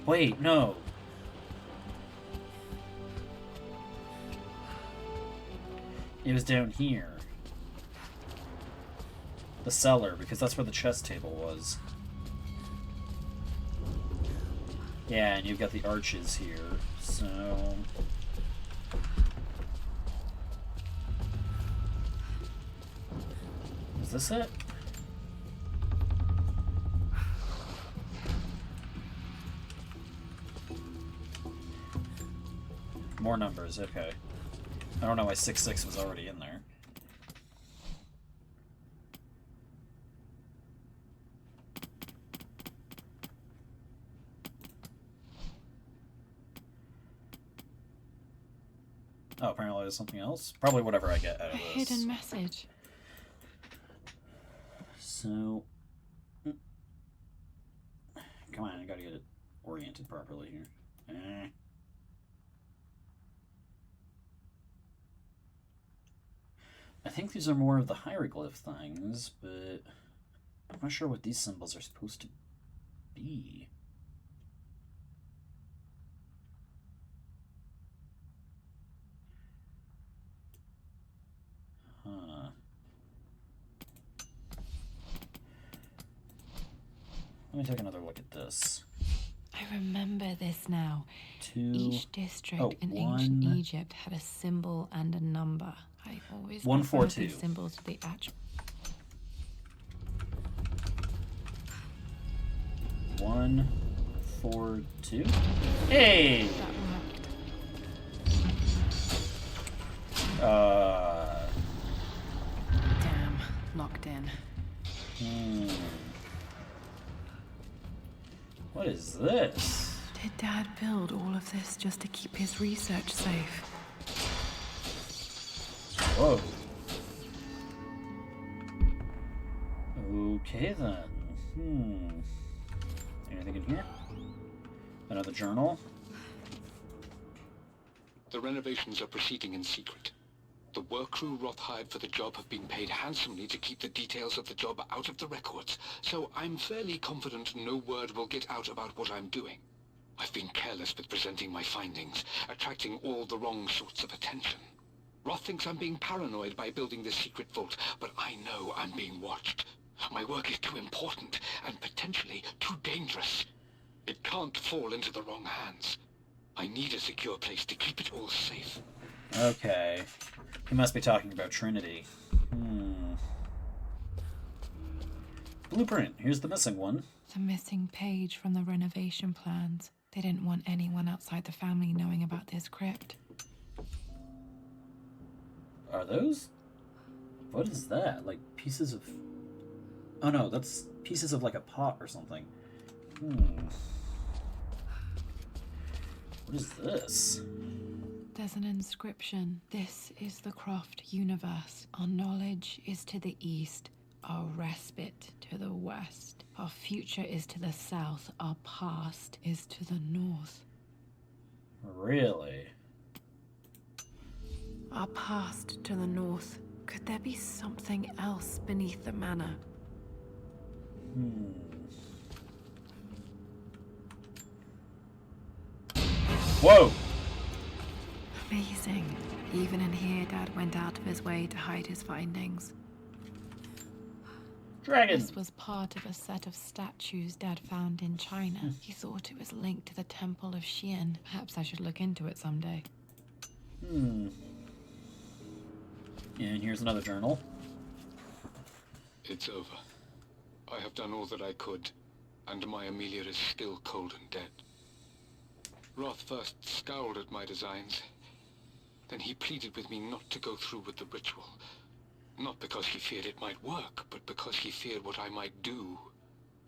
Wait, no. It was down here. The cellar, because that's where the chess table was. Yeah, and you've got the arches here, so... Is this it? More numbers, okay. I don't know why 6-6 was already in there. Oh, apparently there's something else. Probably whatever I get out of A this. hidden message. So... Come on, I gotta get it oriented properly here. I think these are more of the hieroglyph things, but I'm not sure what these symbols are supposed to be. Huh. Let me take another look at this. I remember this now. 2. Each district in 1. ancient Egypt had a symbol and a number. I always 142. these symbols to the actual. 1, 4, 2. Hey! That worked. Damn, locked in. What is this? Did Dad build all of this just to keep his research safe? Whoa. Okay then. Anything in here? Another journal? The renovations are proceeding in secret. The work crew Roth hired for the job have been paid handsomely to keep the details of the job out of the records, so I'm fairly confident no word will get out about what I'm doing. I've been careless with presenting my findings, attracting all the wrong sorts of attention. Roth thinks I'm being paranoid by building this secret vault, but I know I'm being watched. My work is too important and potentially too dangerous. It can't fall into the wrong hands. I need a secure place to keep it all safe. Okay. He must be talking about Trinity. Blueprint. Here's the missing one. The missing page from the renovation plans. They didn't want anyone outside the family knowing about this crypt. Are those? What is that? Like pieces of... Oh no, that's pieces of like a pot or something. What is this? There's an inscription. This is the Croft universe. Our knowledge is to the east, our respite to the west. Our future is to the south, our past is to the north. Really? Our past to the north. Could there be something else beneath the manor? Whoa! Amazing. Even in here, Dad went out of his way to hide his findings. Dragon! This was part of a set of statues Dad found in China. He thought it was linked to the Temple of Xian. Perhaps I should look into it someday. And here's another journal. It's over. I have done all that I could, and my Amelia is still cold and dead. Roth first scowled at my designs. Then he pleaded with me not to go through with the ritual. Not because he feared it might work, but because he feared what I might do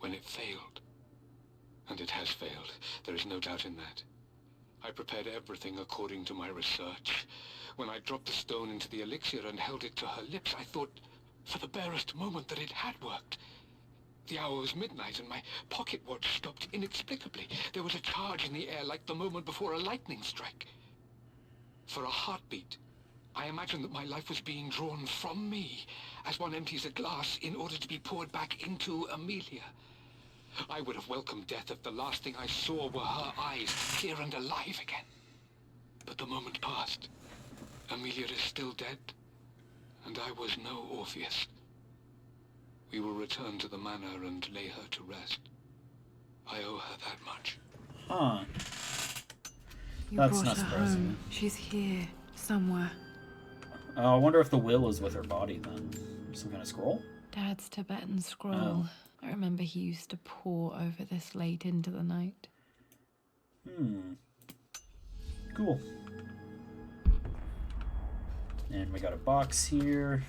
when it failed. And it has failed. There is no doubt in that. I prepared everything according to my research. When I dropped the stone into the elixir and held it to her lips, I thought for the barest moment that it had worked. The hour was midnight and my pocket watch stopped inexplicably. There was a charge in the air like the moment before a lightning strike. For a heartbeat, I imagined that my life was being drawn from me as one empties a glass in order to be poured back into Amelia. I would have welcomed death if the last thing I saw were her eyes, clear and alive again. But the moment passed. Amelia is still dead, and I was no Orpheus. We will return to the manor and lay her to rest. I owe her that much. Huh. You That's brought not her surprising. home. She's here, somewhere. I wonder if the will is with her body then. Some kind of scroll? Dad's Tibetan scroll. Oh. I remember he used to pore over this late into the night. Cool. And we got a box here.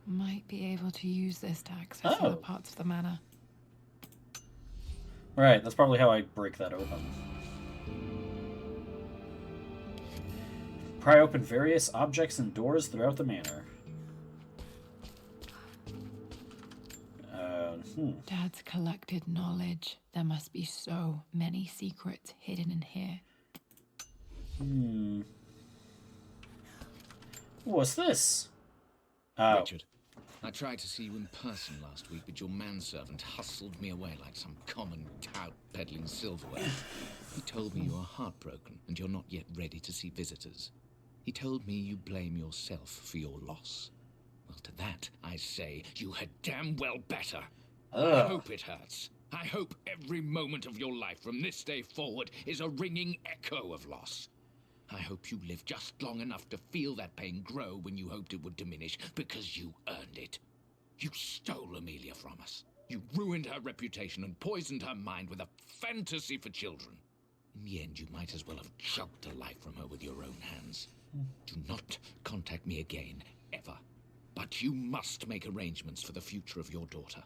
Might be able to use this to access Oh. other parts of the manor. Right, that's probably how I break that open. Pry open various objects and doors throughout the manor. Dad's collected knowledge. There must be so many secrets hidden in here. What's this? Oh. Richard, I tried to see you in person last week, but your manservant hustled me away like some common tout peddling silverware. He told me you are heartbroken and you're not yet ready to see visitors. He told me you blame yourself for your loss. Well, to that, I say you had damn well better. I hope it hurts. I hope every moment of your life from this day forward is a ringing echo of loss. I hope you live just long enough to feel that pain grow when you hoped it would diminish, because you earned it. You stole Amelia from us. You ruined her reputation and poisoned her mind with a fantasy for children. In the end, you might as well have chugged her life from her with your own hands. Do not contact me again, ever. But you must make arrangements for the future of your daughter.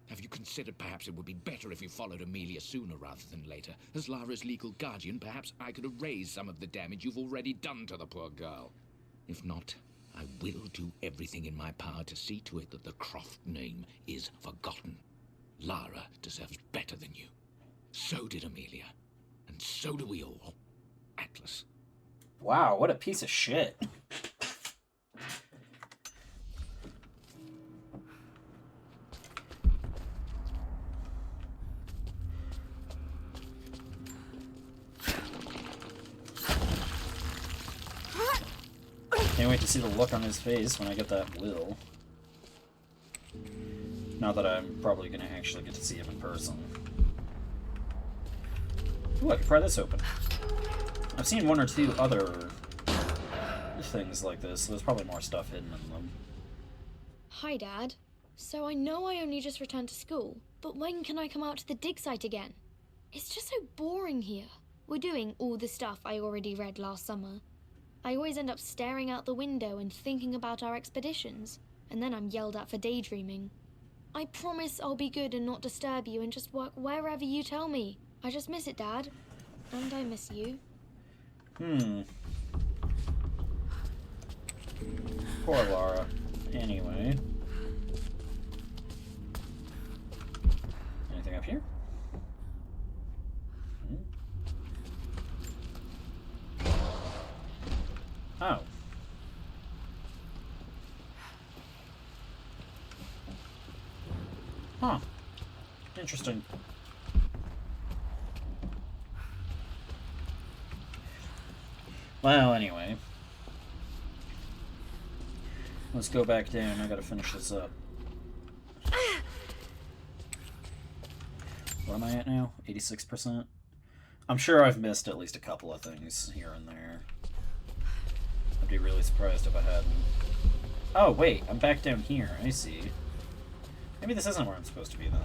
Have you considered perhaps it would be better if you followed Amelia sooner rather than later? As Lara's legal guardian, perhaps I could erase some of the damage you've already done to the poor girl. If not, I will do everything in my power to see to it that the Croft name is forgotten. Lara deserves better than you. So did Amelia. And so do we all. Atlas. Wow, what a piece of shit. Can't wait to see the look on his face when I get that will. Not that I'm probably going to actually get to see him in person. Ooh, I can pry this open. I've seen one or two other things like this, so there's probably more stuff hidden in them. Hi, Dad. So I know I only just returned to school, but when can I come out to the dig site again? It's just so boring here. We're doing all the stuff I already read last summer. I always end up staring out the window and thinking about our expeditions, and then I'm yelled at for daydreaming. I promise I'll be good and not disturb you and just work wherever you tell me. I just miss it, Dad. And I miss you. Poor Lara. Anyway. Anything up here? Oh. Huh. Interesting. Well, anyway. Let's go back down. I gotta finish this up. What am I at now? 86%? I'm sure I've missed at least a couple of things here and there. I'd be really surprised if I hadn't. Oh, wait. I'm back down here. I see. Maybe this isn't where I'm supposed to be, then.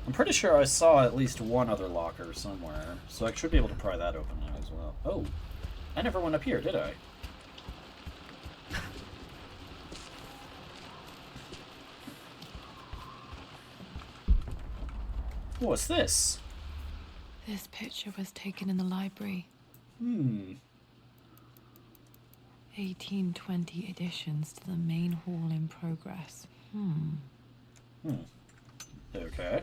I'm pretty sure I saw at least one other locker somewhere, so I should be able to pry that open now as well. Oh, I never went up here, did I? What's this? This picture was taken in the library. 1820 additions to the main hall in progress. Okay.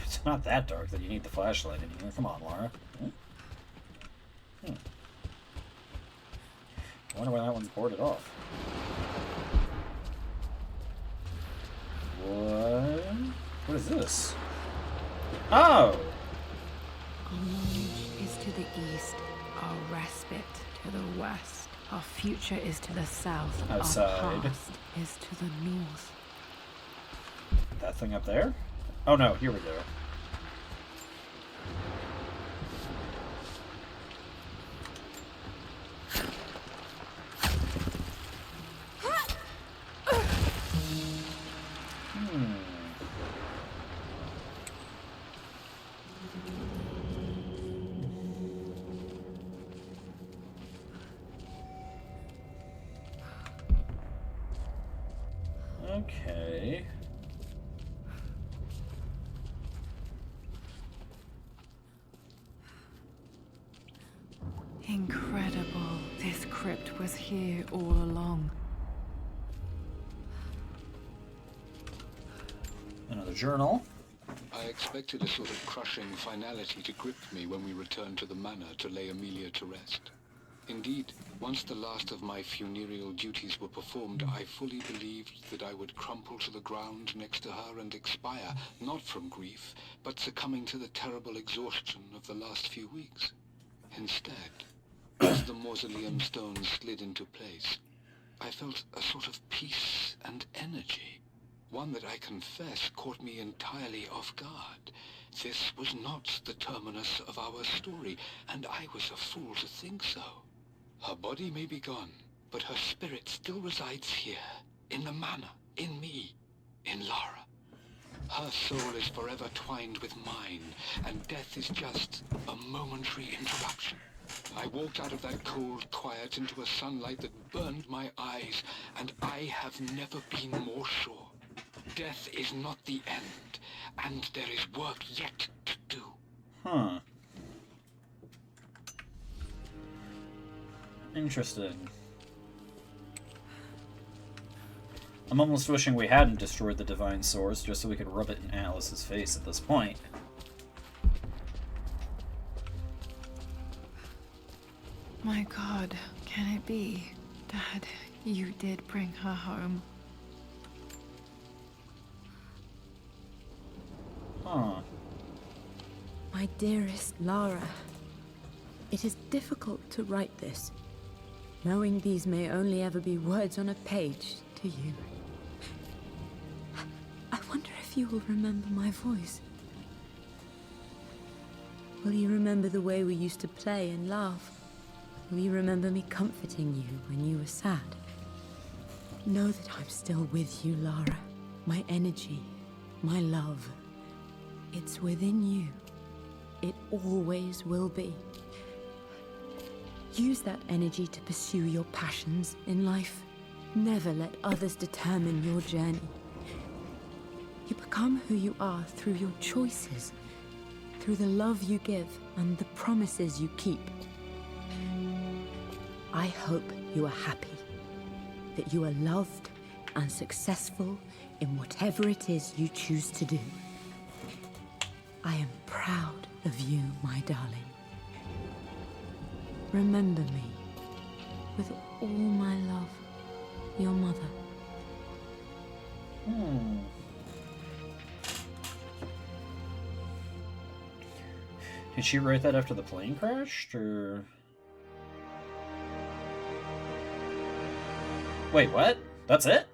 It's not that dark that you need the flashlight in here. Come on, Lara. I wonder why that one's boarded off. What? What is this? Oh! Our knowledge is to the east, our respite to the west. Our future is to the south, Outside. Our past is to the north. That thing up there? Oh no, here we go. Okay. Incredible. This crypt was here all along. Another journal. I expected a sort of crushing finality to grip me when we returned to the manor to lay Amelia to rest. Indeed, once the last of my funereal duties were performed, I fully believed that I would crumple to the ground next to her and expire, not from grief, but succumbing to the terrible exhaustion of the last few weeks. Instead, as the mausoleum stones slid into place, I felt a sort of peace and energy. One that I confess caught me entirely off guard. This was not the terminus of our story, and I was a fool to think so. Her body may be gone, but her spirit still resides here, in the manor, in me, in Lara. Her soul is forever twined with mine, and death is just a momentary interruption. I walked out of that cold quiet into a sunlight that burned my eyes, and I have never been more sure. Death is not the end, and there is work yet to do. Huh. Interesting. I'm almost wishing we hadn't destroyed the divine source just so we could rub it in Atlas's face at this point. My God, can it be? Dad, you did bring her home. Huh. My dearest Lara, It is difficult to write this, knowing these may only ever be words on a page to you. I wonder if you will remember my voice. Will you remember the way we used to play and laugh? Will you remember me comforting you when you were sad? Know that I'm still with you, Lara. My energy, my love. It's within you. It always will be. Use that energy to pursue your passions in life. Never let others determine your journey. You become who you are through your choices, through the love you give and the promises you keep. I hope you are happy, that you are loved and successful in whatever it is you choose to do. I am proud of you, my darling. Remember me, with all my love, your mother. Did she write that after the plane crashed, or... Wait, what? That's it?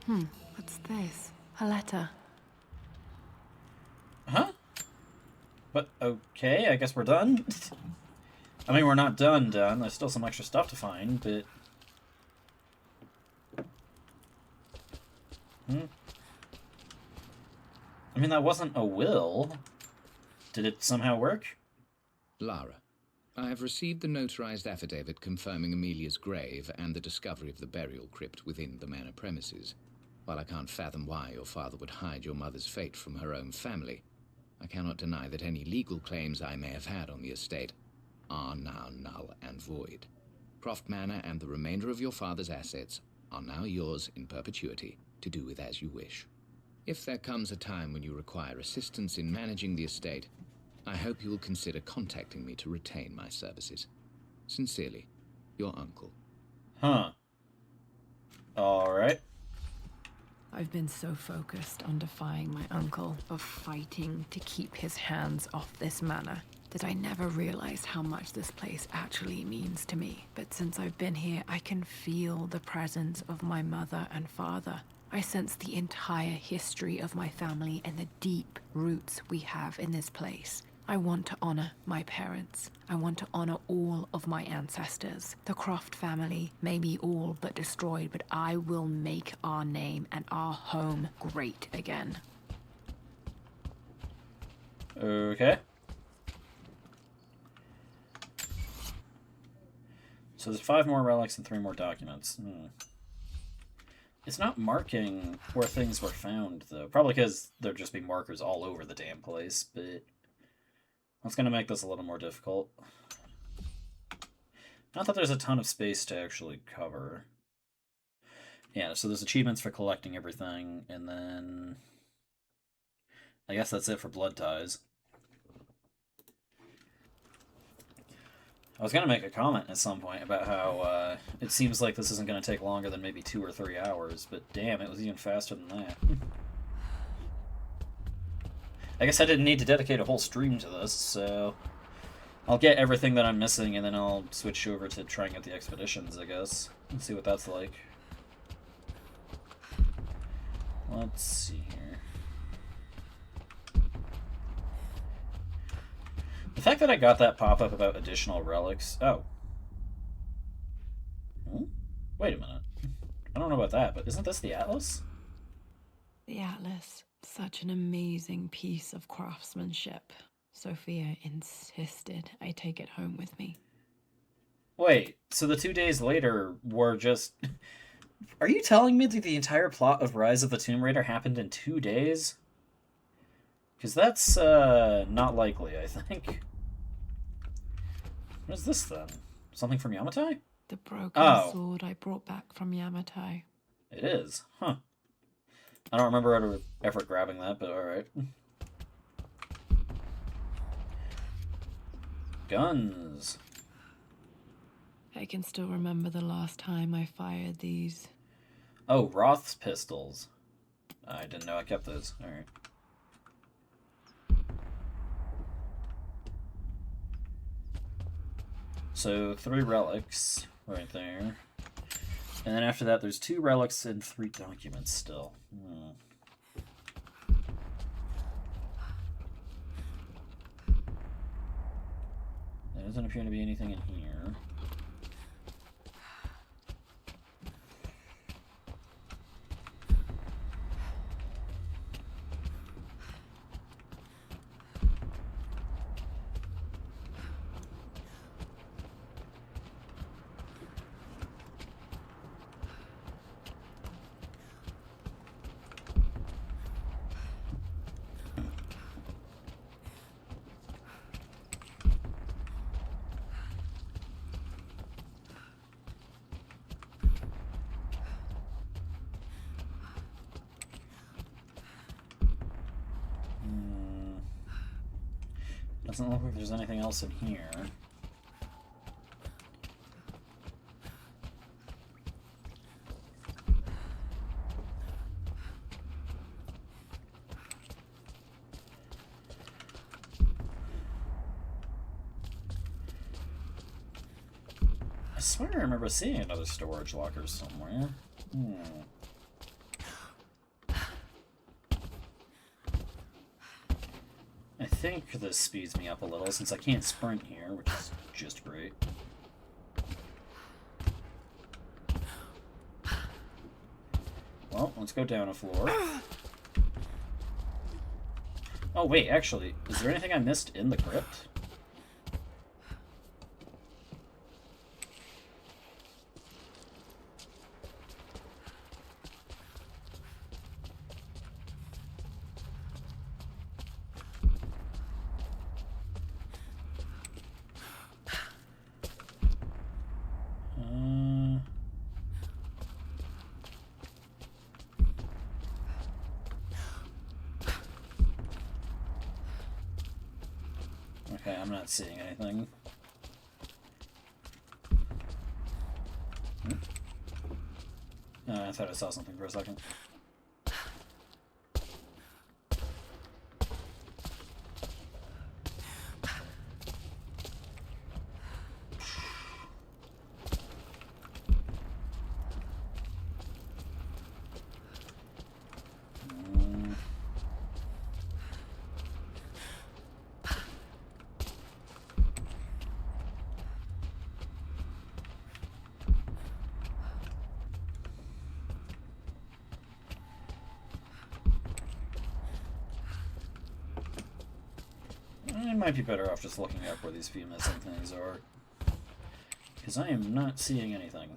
What's this? A letter. Huh? But, okay, I guess we're done. I mean, we're not done. There's still some extra stuff to find, but... I mean, that wasn't a will. Did it somehow work? Lara, I have received the notarized affidavit confirming Amelia's grave and the discovery of the burial crypt within the manor premises. While I can't fathom why your father would hide your mother's fate from her own family, I cannot deny that any legal claims I may have had on the estate are now null and void. Croft Manor and the remainder of your father's assets are now yours in perpetuity to do with as you wish. If there comes a time when you require assistance in managing the estate, I hope you will consider contacting me to retain my services. Sincerely, your uncle. Huh. Alright. I've been so focused on defying my uncle, of fighting to keep his hands off this manor, that I never realized how much this place actually means to me. But since I've been here, I can feel the presence of my mother and father. I sense the entire history of my family and the deep roots we have in this place. I want to honor my parents. I want to honor all of my ancestors. The Croft family may be all but destroyed, but I will make our name and our home great again. Okay. So there's 5 more relics and 3 more documents. It's not marking where things were found, though. Probably because there'd just be markers all over the damn place, but... that's going to make this a little more difficult. Not that there's a ton of space to actually cover. Yeah, so there's achievements for collecting everything, and then... I guess that's it for blood ties. I was going to make a comment at some point about how it seems like this isn't going to take longer than maybe 2 or 3 hours, but damn, it was even faster than that. I guess I didn't need to dedicate a whole stream to this, so... I'll get everything that I'm missing, and then I'll switch over to trying out the expeditions, I guess. And see what that's like. Let's see here. The fact that I got that pop-up about additional relics... Oh. Wait a minute. I don't know about that, but isn't this the Atlas? The Atlas. Such an amazing piece of craftsmanship. Sophia insisted I take it home with me. Wait, so the 2 days later were just... Are you telling me that the entire plot of Rise of the Tomb Raider happened in 2 days? Because that's, not likely, I think. What is this, then? Something from Yamatai? The broken sword I brought back from Yamatai. It is. Huh. I don't remember ever grabbing that, but alright. Guns. I can still remember the last time I fired these. Oh, Roth's pistols. I didn't know I kept those. Alright. So 3 relics right there. And then after that, there's 2 relics and 3 documents still. There doesn't appear to be anything in here. Doesn't look like there's anything else in here. I swear I remember seeing another storage locker somewhere. I think this speeds me up a little since I can't sprint here, which is just great. Well, let's go down a floor. Oh wait, actually, is there anything I missed in the crypt? Okay, I'm not seeing anything. I thought I saw something for a second. I might be better off just looking up where these few missing things are, because I am not seeing anything.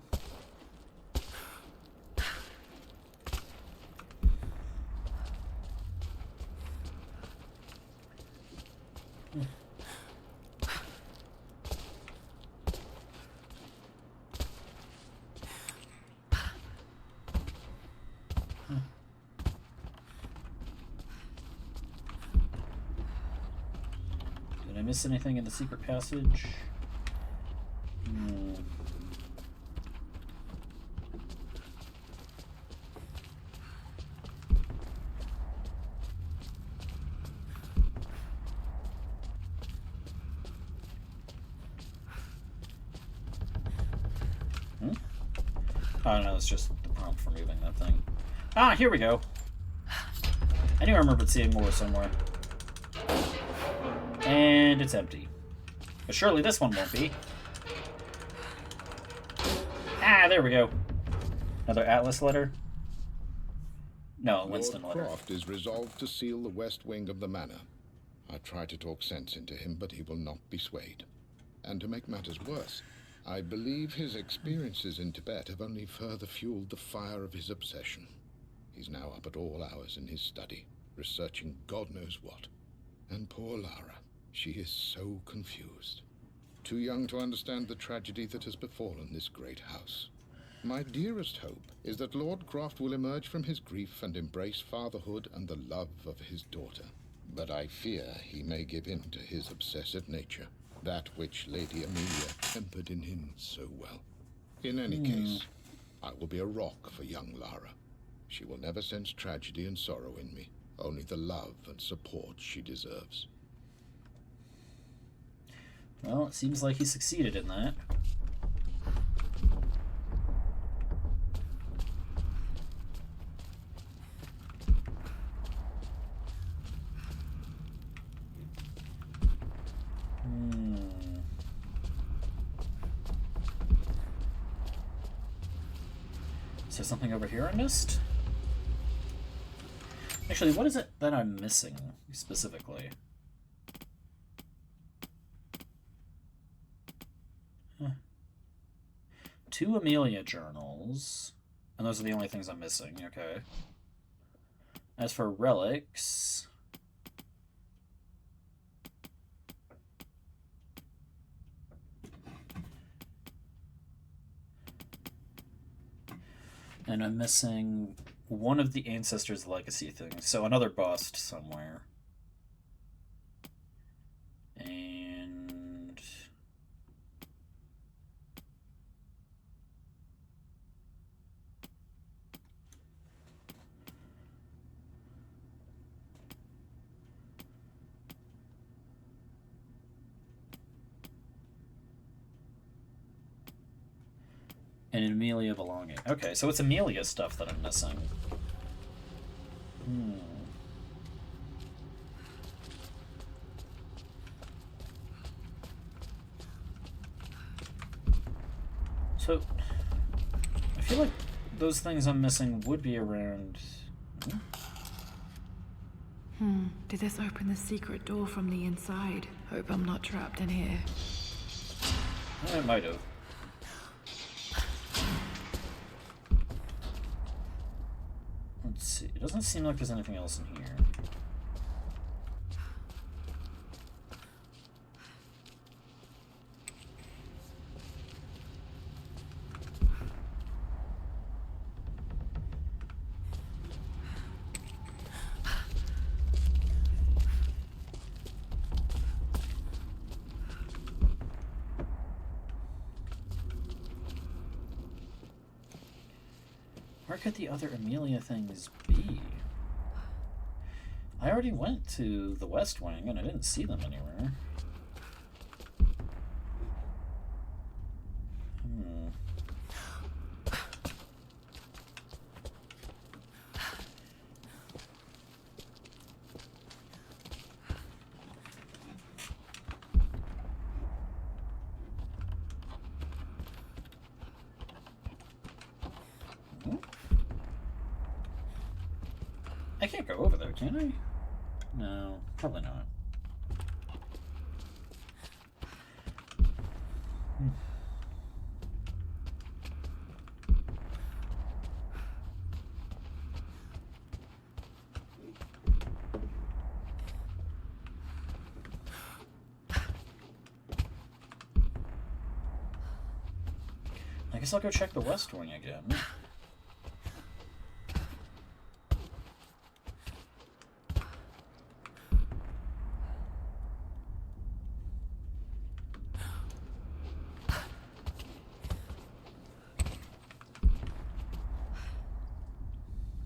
Did I miss anything in the secret passage? Oh no, it's just the prompt for moving that thing. Ah, here we go. I knew I remembered seeing more somewhere. And it's empty. But surely this one won't be. Ah, there we go. Another Atlas letter? No, Winston Lord letter. Croft is resolved to seal the west wing of the manor. I try to talk sense into him, but he will not be swayed. And to make matters worse, I believe his experiences in Tibet have only further fueled the fire of his obsession. He's now up at all hours in his study, researching God knows what. And poor Lara, she is so confused. Too young to understand the tragedy that has befallen this great house. My dearest hope is that Lord Croft will emerge from his grief and embrace fatherhood and the love of his daughter. But I fear he may give in to his obsessive nature, that which Lady Amelia tempered in him so well. In any case, I will be a rock for young Lara. She will never sense tragedy and sorrow in me, only the love and support she deserves. Well, it seems like he succeeded in that. Is there something over here I missed? Actually, what is it that I'm missing specifically? Huh. 2 Amelia journals. And those are the only things I'm missing, okay. As for relics... And I'm missing one of the Ancestors' Legacy things, so another bust somewhere. And... and an Amelia belonging. Okay, so it's Amelia stuff that I'm missing. So, I feel like those things I'm missing would be around... Did this open the secret door from the inside? Hope I'm not trapped in here. It might have. Let's see. It doesn't seem like there's anything else in here. Where could the other Amelia things be? I already went to the West Wing and I didn't see them anywhere. I can't go over there, can I? No, probably not. I guess I'll go check the West Wing again.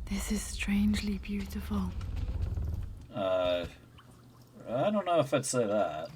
This is strangely beautiful. I don't know if I'd say that.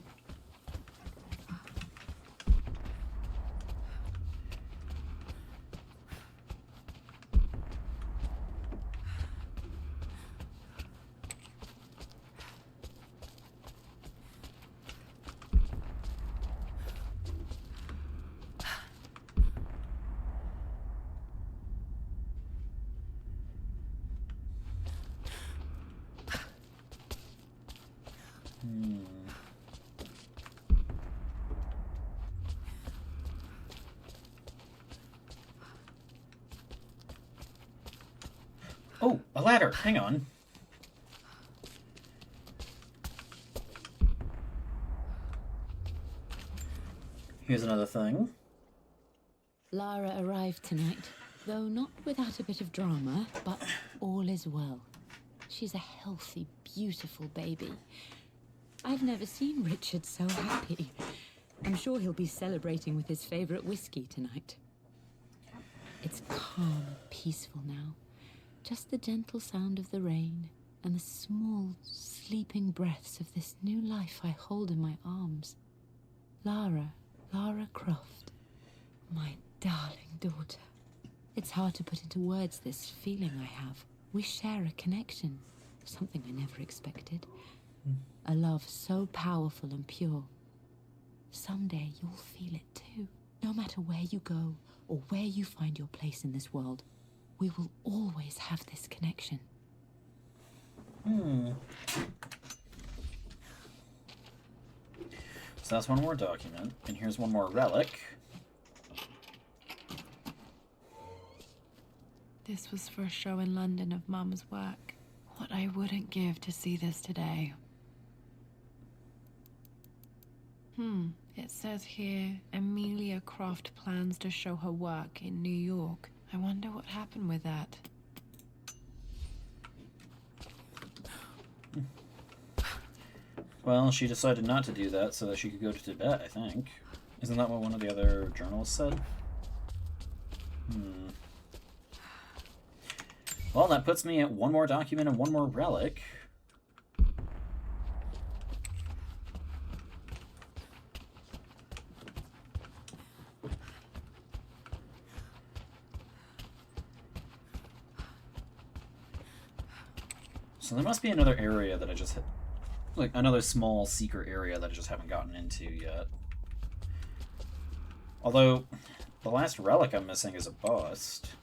Oh, a ladder! Hang on. Here's another thing. Lara arrived tonight, though not without a bit of drama, but all is well. She's a healthy, beautiful baby. I've never seen Richard so happy. I'm sure he'll be celebrating with his favorite whiskey tonight. It's calm, peaceful now. Just the gentle sound of the rain and the small, sleeping breaths of this new life I hold in my arms. Lara Croft. My darling daughter. It's hard to put into words this feeling I have. We share a connection, something I never expected. A love so powerful and pure. Someday you'll feel it too. No matter where you go or where you find your place in this world, we will always have this connection. So that's one more document, and here's one more relic. This was for a show in London of Mum's work. What I wouldn't give to see this today. It says here, Amelia Croft plans to show her work in New York. I wonder what happened with that. Well, she decided not to do that so that she could go to Tibet, I think. Isn't that what one of the other journalists said? Well, that puts me at one more document and one more relic. So there must be another area that I just hit. Like, another small secret area that I just haven't gotten into yet. Although, the last relic I'm missing is a bust.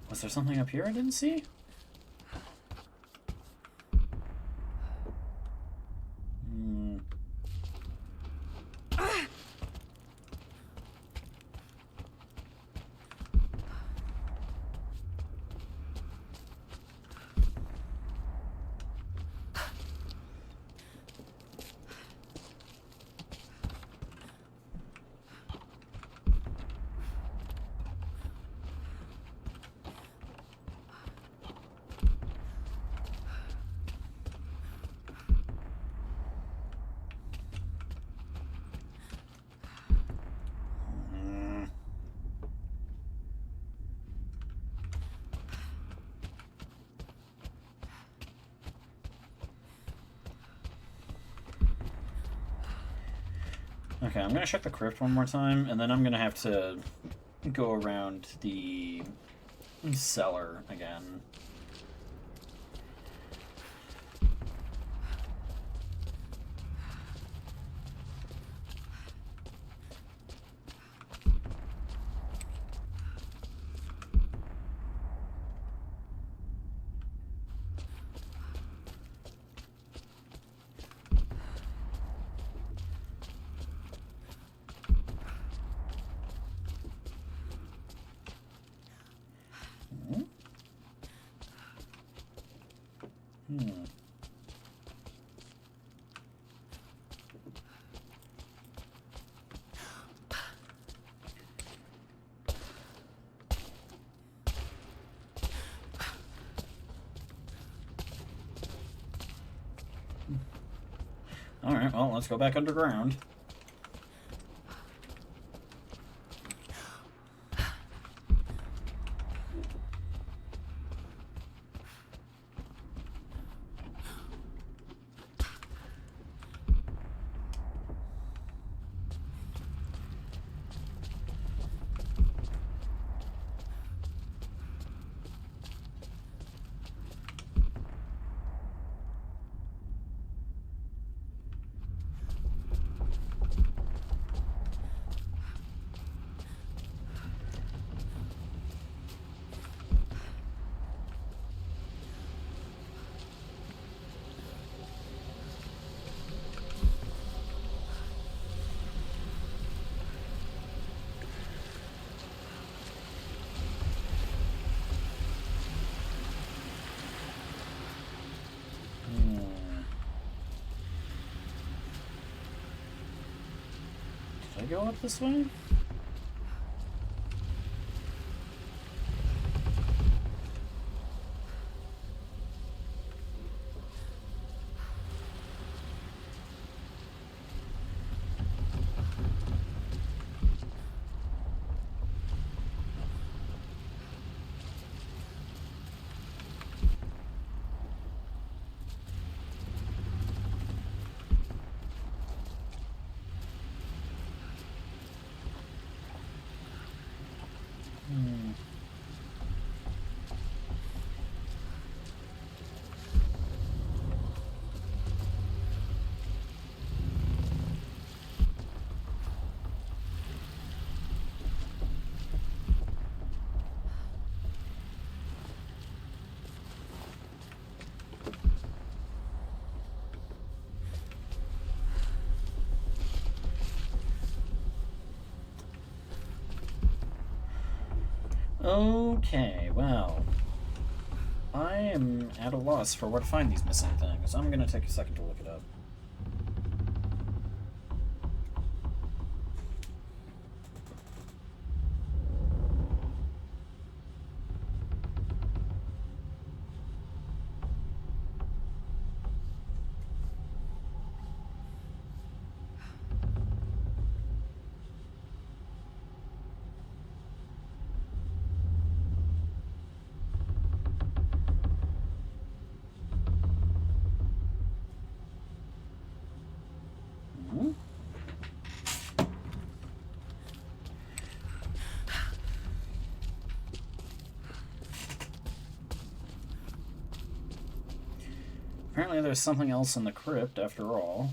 Was there something up here I didn't see? Okay, I'm gonna check the crypt one more time, and then I'm gonna have to go around the cellar again. Alright, well, let's go back underground. I go up this way? Okay, well, I am at a loss for where to find these missing things. I'm gonna take a second to look it up. Apparently there's something else in the crypt after all.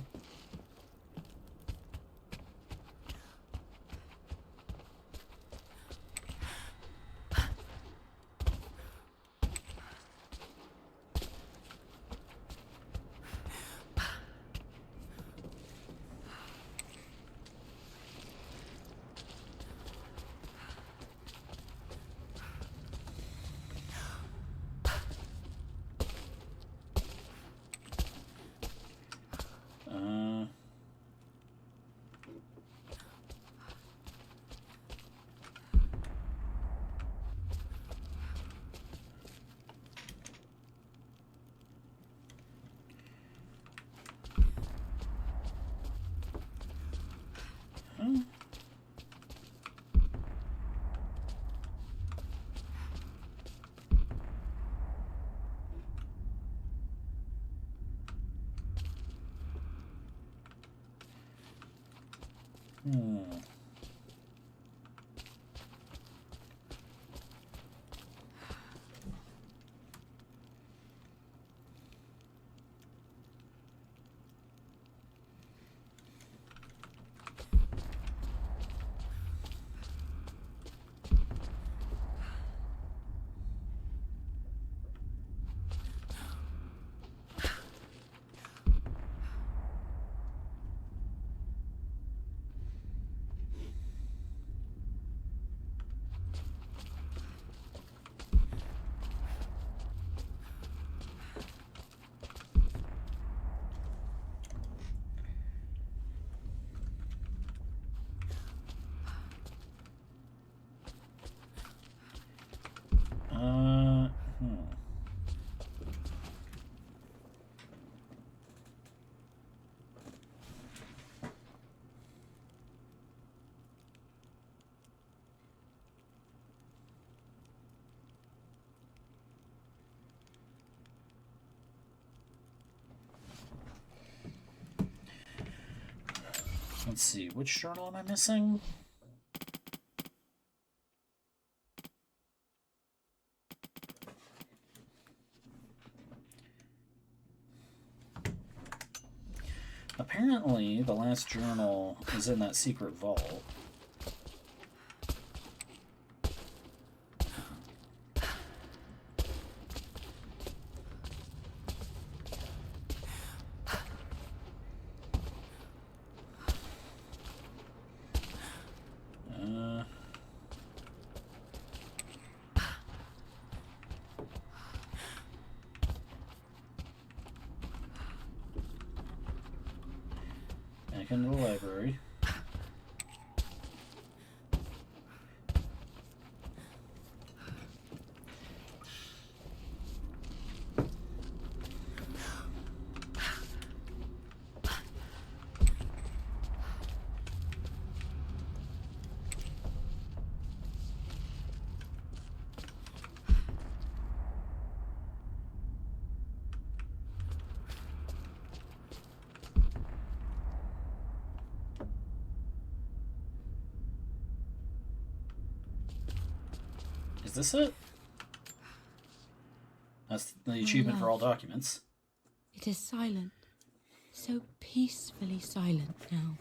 Let's see, which journal am I missing? Apparently, the last journal is in that secret vault. Back into the library. this it? That's the achievement for all documents. It is silent. So peacefully silent now.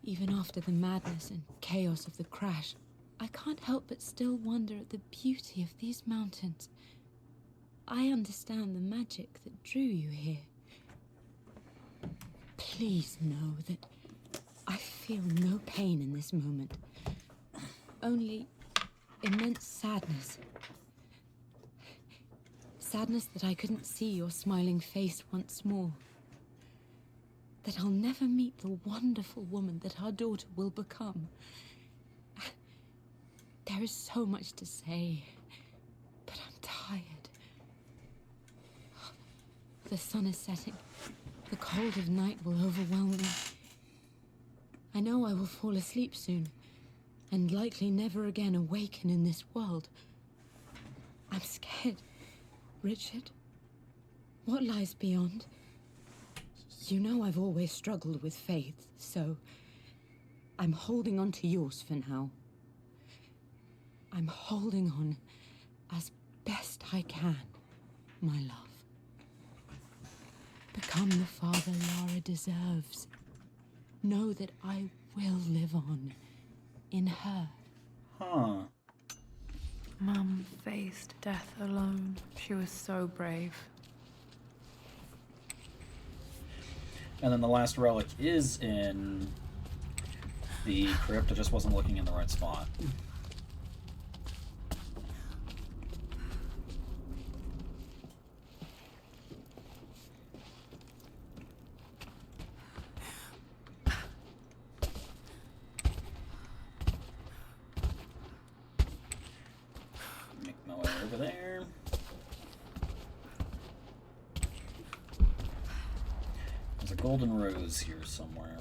Even after the madness and chaos of the crash, I can't help but still wonder at the beauty of these mountains. I understand the magic that drew you here. Please know that I feel no pain in this moment. Only immense sadness. Sadness that I couldn't see your smiling face once more. That I'll never meet the wonderful woman that our daughter will become. There is so much to say, but I'm tired. The sun is setting. The cold of night will overwhelm me. I know I will fall asleep soon, and likely never again awaken in this world. I'm scared. Richard, what lies beyond? You know I've always struggled with faith, so I'm holding on to yours for now. I'm holding on as best I can, my love. Become the father Lara deserves. Know that I will live on in her. Huh. Mum faced death alone. She was so brave. And then the last relic is in the crypt. I just wasn't looking in the right spot. Make my way over there. There's a golden rose here somewhere.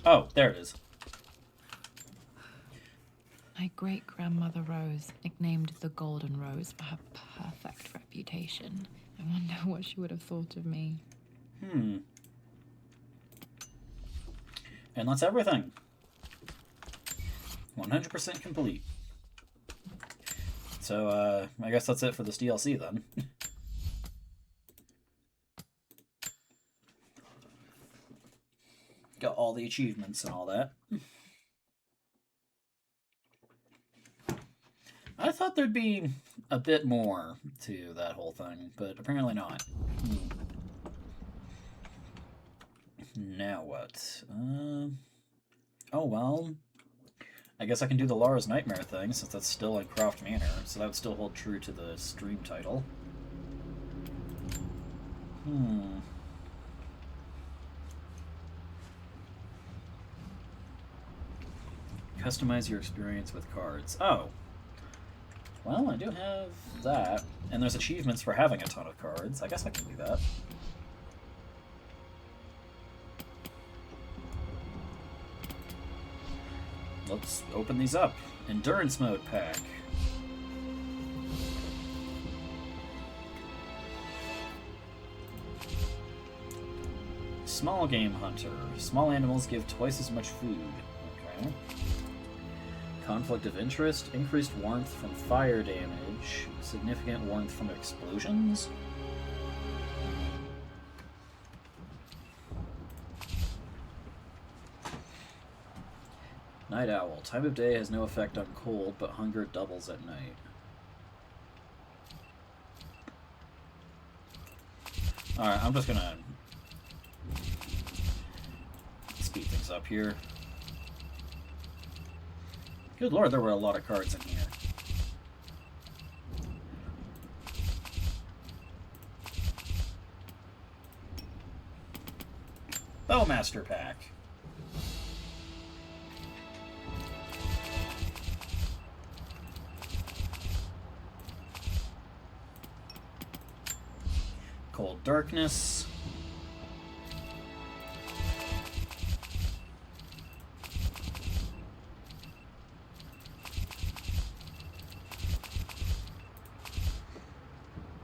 Oh, there it is. My great-grandmother Rose, nicknamed the Golden Rose for her perfect reputation. I wonder what she would have thought of me. And that's everything. 100% complete. So, I guess that's it for this DLC then. Got all the achievements and all that. I thought there'd be a bit more to that whole thing, but apparently not. Now what? Oh well. I guess I can do the Lara's Nightmare thing, since that's still in Croft Manor, so that would still hold true to the stream title. Customize your experience with cards. Oh. Well, I do have that. And there's achievements for having a ton of cards. I guess I can do that. Let's open these up. Endurance mode pack. Small game hunter. Small animals give twice as much food. Okay. Conflict of interest. Increased warmth from fire damage. Significant warmth from explosions. Night owl. Time of day has no effect on cold, but hunger doubles at night. Alright, I'm just gonna speed things up here. Good lord, there were a lot of cards in here. Bowmaster pack. Cold darkness.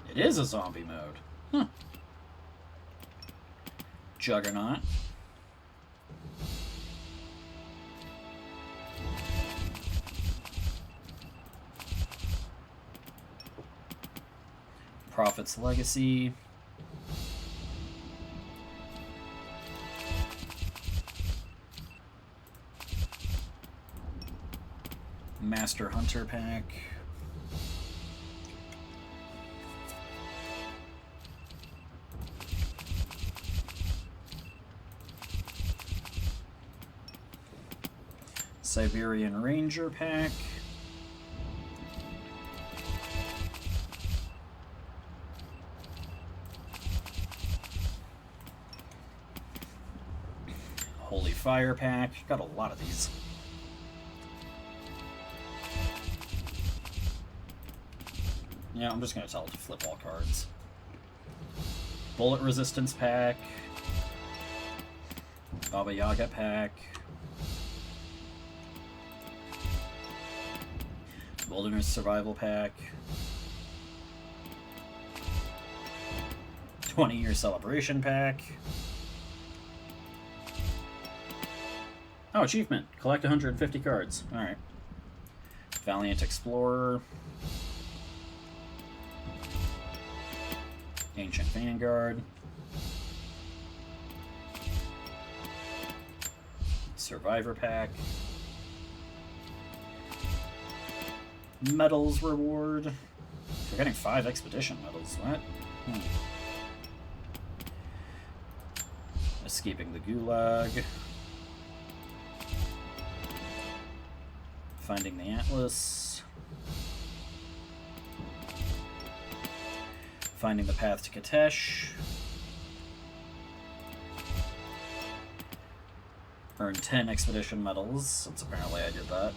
It is a zombie mode. Huh. Juggernaut. Prophet's Legacy. Master Hunter Pack. Siberian Ranger Pack. Holy Fire Pack. Got a lot of these. Yeah, I'm just going to tell it to flip all cards. Bullet Resistance Pack. Baba Yaga Pack. Wilderness Survival Pack. 20-year Celebration Pack. Oh, achievement. Collect 150 cards. Alright. Valiant Explorer. Ancient Vanguard. Survivor Pack. Medals reward. We're getting 5 expedition medals. What? Escaping the Gulag. Finding the Atlas. Finding the Path to Katesh. Earn 10 expedition medals, since apparently I did that.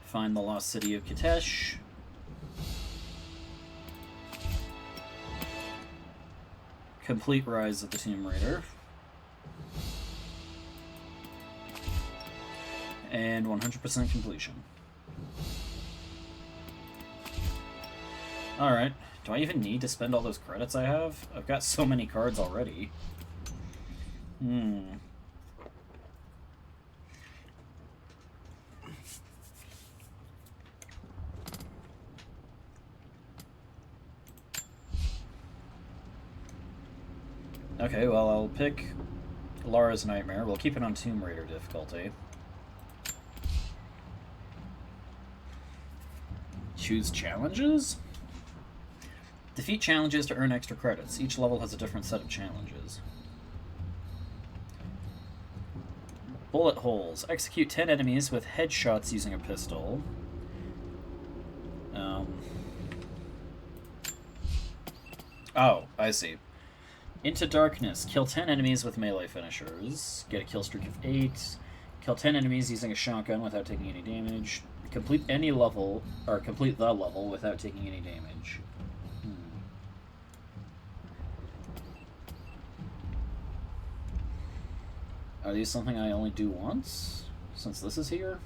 Find the Lost City of Katesh. Complete Rise of the Tomb Raider. And 100% completion. Alright. Do I even need to spend all those credits I have? I've got so many cards already. Okay, well, I'll pick Lara's Nightmare. We'll keep it on Tomb Raider difficulty. Choose challenges? Defeat challenges to earn extra credits. Each level has a different set of challenges. Bullet holes. Execute 10 enemies with headshots using a pistol. Oh, I see. Into Darkness. Kill 10 enemies with melee finishers. Get a kill streak of 8. Kill 10 enemies using a shotgun without taking any damage. Complete any level, or complete the level without taking any damage. Are these something I only do once? Since this is here?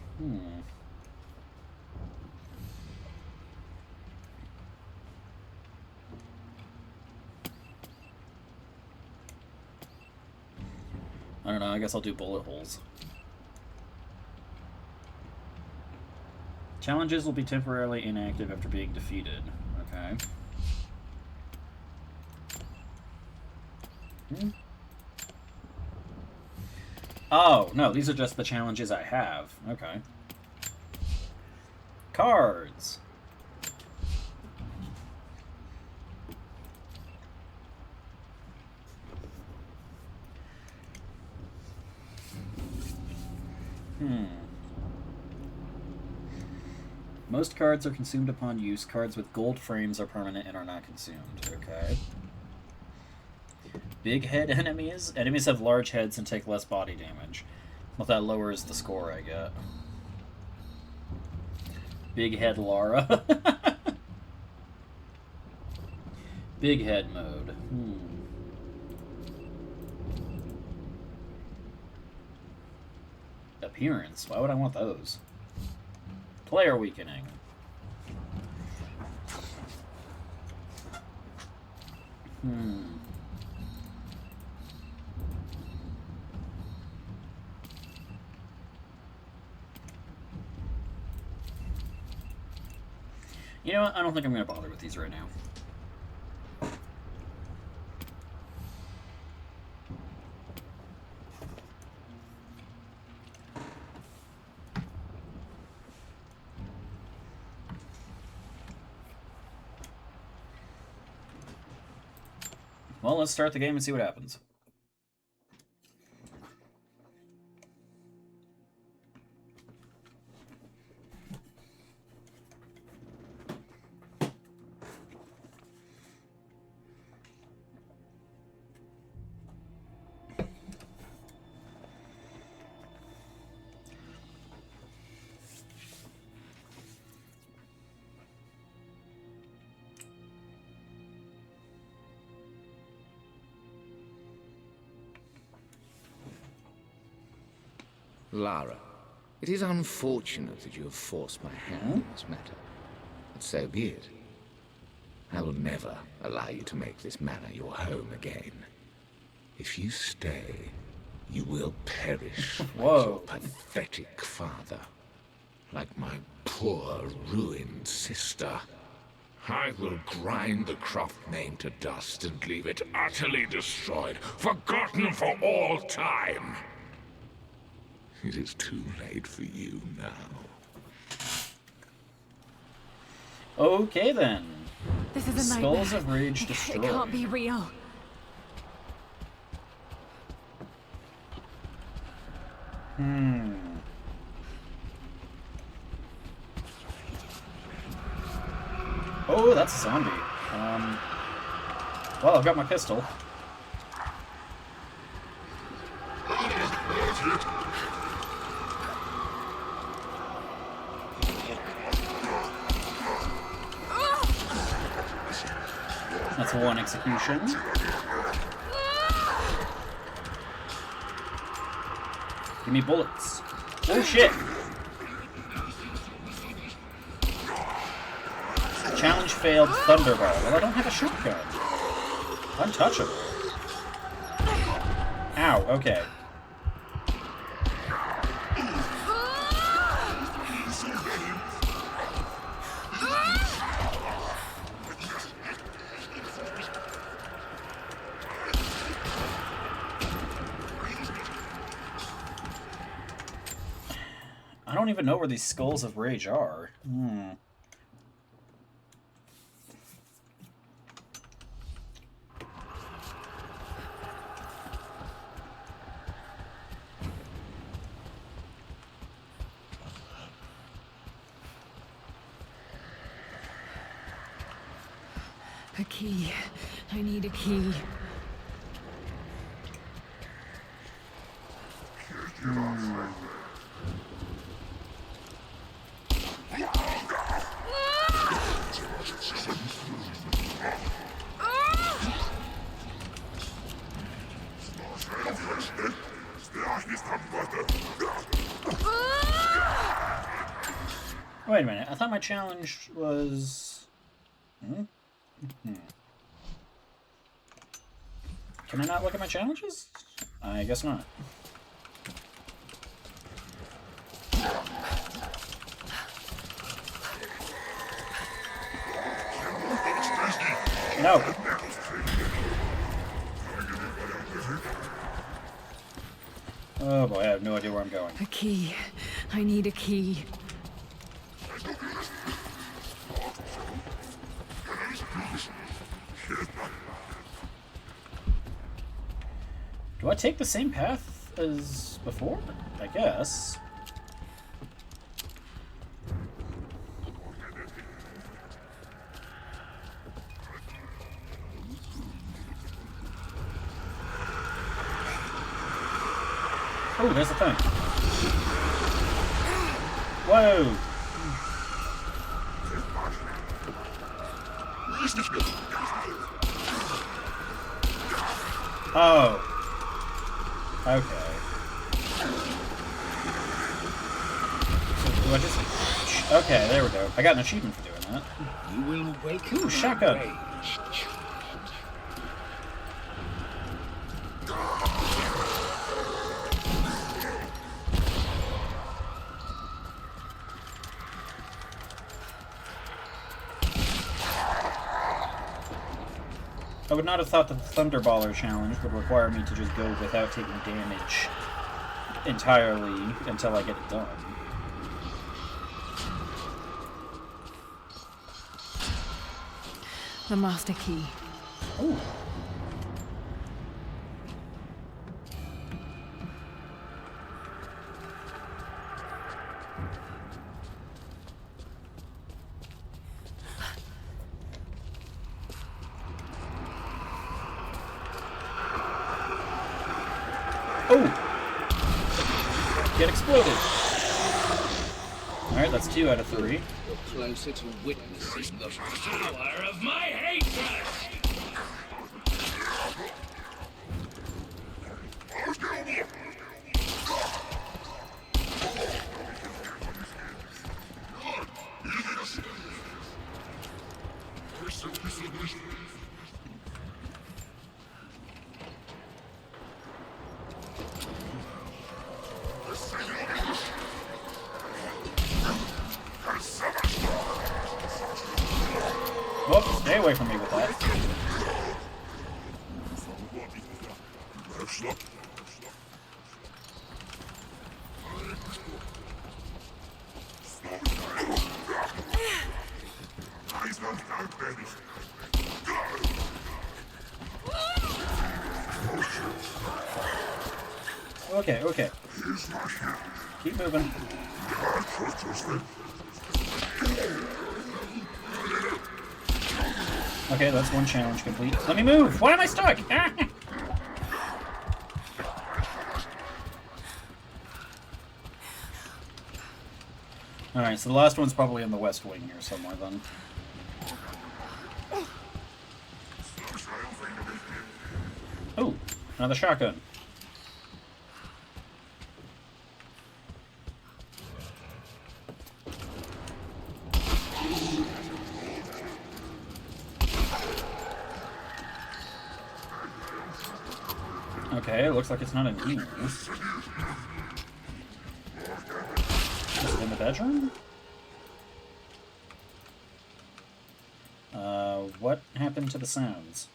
I don't know, I guess I'll do bullet holes. Challenges will be temporarily inactive after being defeated. Okay. Oh, no, these are just the challenges I have. Okay. Cards. Most cards are consumed upon use. Cards with gold frames are permanent and are not consumed. Okay. Big head enemies. Enemies have large heads and take less body damage. Well, that lowers the score I get. Big head Lara. Big head mode. Appearance. Why would I want those? Player weakening. You know what? I don't think I'm going to bother with these right now. Well, let's start the game and see what happens. Lara, it is unfortunate that you have forced my hand in this matter. But so be it. I will never allow you to make this manor your home again. If you stay, you will perish like your pathetic father. Like my poor, ruined sister. I will grind the Croft name to dust and leave it utterly destroyed, forgotten for all time. It is too late for you now. Okay then. This is a nightmare. Skulls of Rage destroyed. It can't be real. Oh, that's a zombie. Well, I've got my pistol. That's one execution. Give me bullets. Oh shit! Challenge failed, Thunderball. Well, I don't have a shotgun. Untouchable. Ow, okay. I don't even know where these Skulls of Rage are. A key. I need a key. Wait a minute, I thought my challenge was... Can I not look at my challenges? I guess not. No! Oh boy, I have no idea where I'm going. A key. I need a key. Do I take the same path as before? I guess. Oh, there's the thing. Whoa! Oh. Okay. So do I just... Okay, there we go. I got an achievement for doing that. You will awaken. Ooh, shotgun. I would not have thought that the Thunderballer challenge would require me to just go without taking damage entirely until I get it done. The master key. Ooh. Oh! Get exploded! Alright, that's 2 out of 3. You're closer to witnessing the power of my hatred! Oh, stay away from me with that. Okay, okay. Keep moving. Okay, that's one challenge complete. Let me move! Why am I stuck? Alright, so the last one's probably in the West Wing here somewhere then. Oh, another shotgun. Okay, it looks like it's not in here. Is it in the bedroom? What happened to the sounds?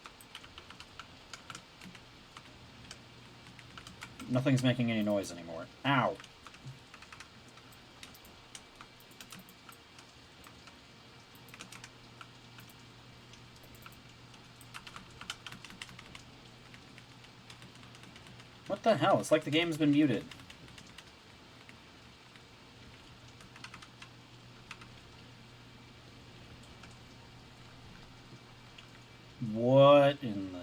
Nothing's making any noise anymore. Ow! What the hell? It's like the game's been muted. What in the...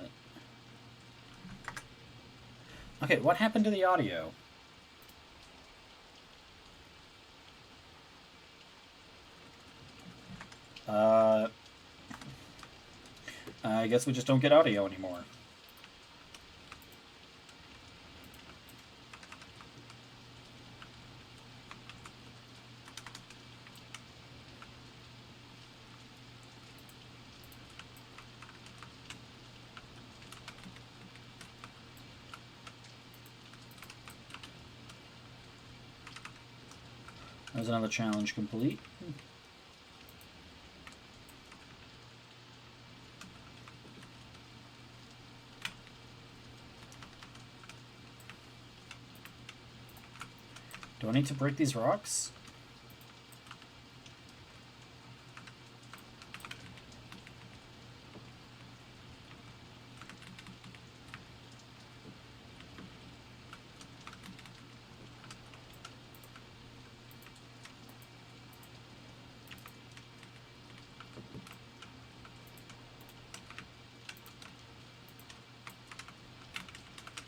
Okay, what happened to the audio? I guess we just don't get audio anymore. There's another challenge complete. Do I need to break these rocks?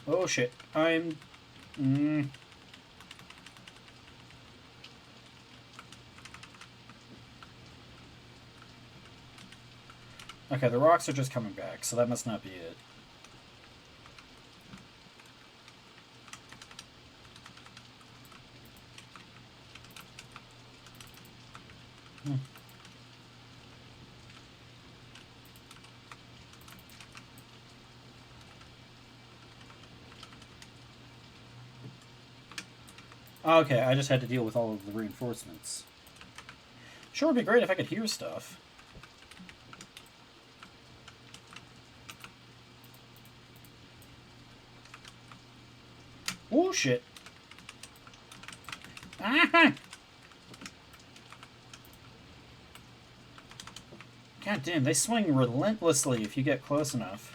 Oh shit, I'm... Okay, the rocks are just coming back, so that must not be it. Okay, I just had to deal with all of the reinforcements. Sure would be great if I could hear stuff. Oh, shit. Ah! God damn, they swing relentlessly if you get close enough.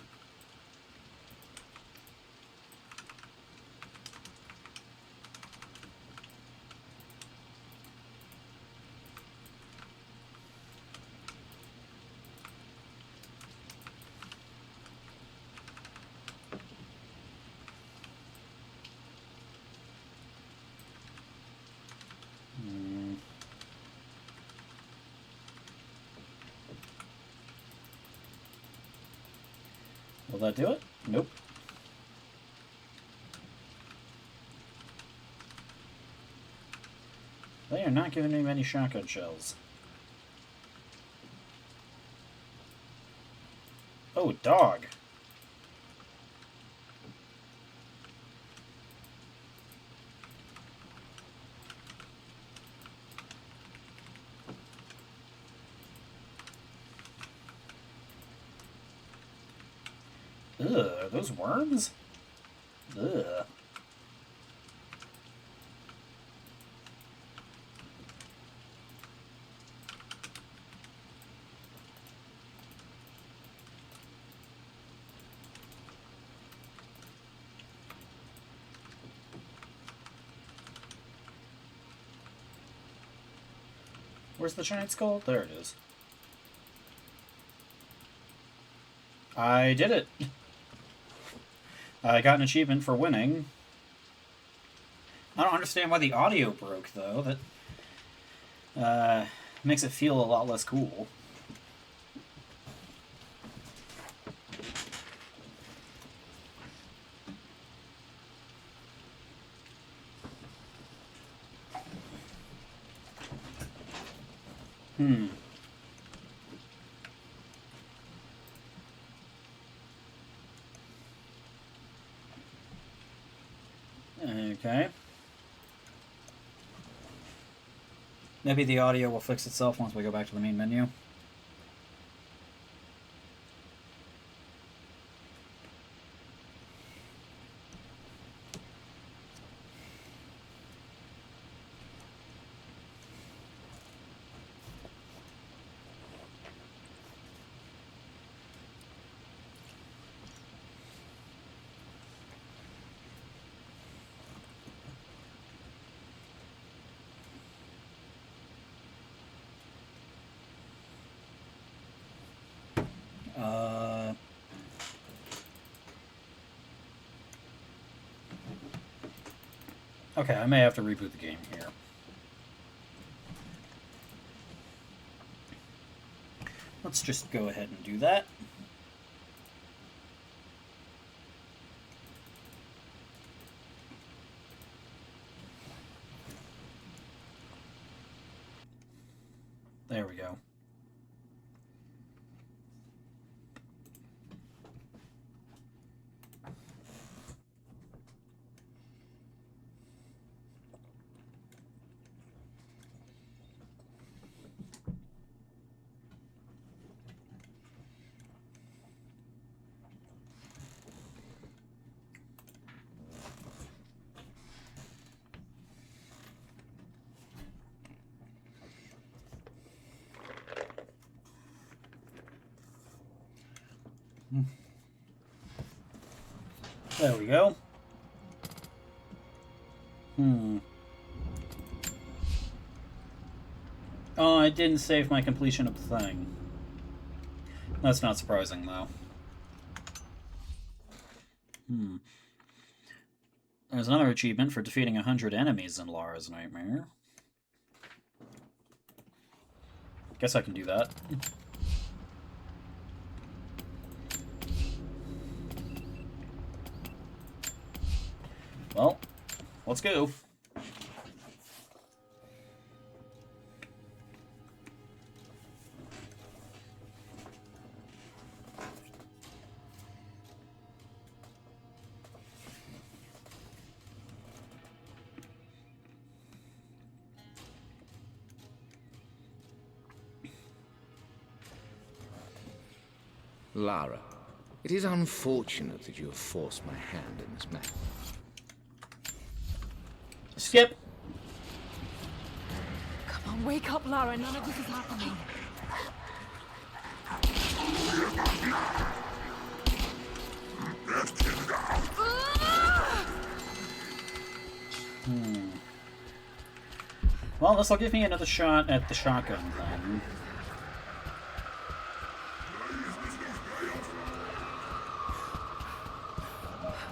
Will that do it? Nope. They are not giving me many shotgun shells. Oh, dog. Ugh, are those worms? Ugh. Where's the giant skull? There it is. I did it! I got an achievement for winning. I don't understand why the audio broke, though. That makes it feel a lot less cool. Okay. Maybe the audio will fix itself once we go back to the main menu. Okay, I may have to reboot the game here. Let's just go ahead and do that. There we go. There we go. Oh, I didn't save my completion of the thing. That's not surprising, though. There's another achievement for defeating 100 enemies in Lara's Nightmare. Guess I can do that. Well, let's go. Lara, it is unfortunate that you have forced my hand in this matter. Skip! Come on, wake up, Lara. None of this is happening. Well, this will give me another shot at the shotgun then.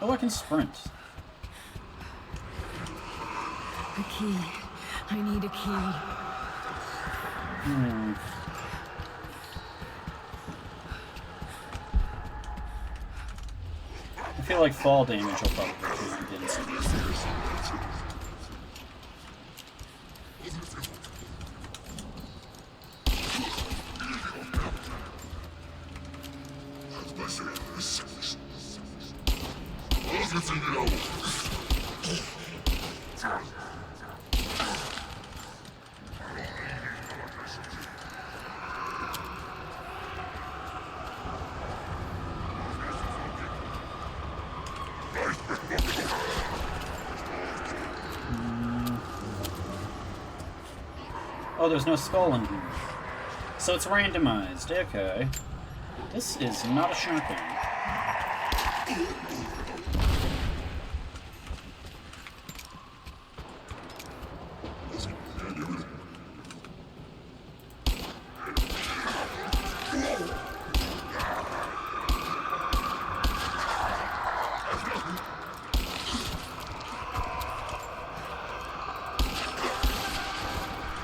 Oh, I can sprint. A key. I need a key. I feel like fall damage will probably count against these things. Oh, there's no skull in here. So it's randomized. Okay. This is not a shotgun.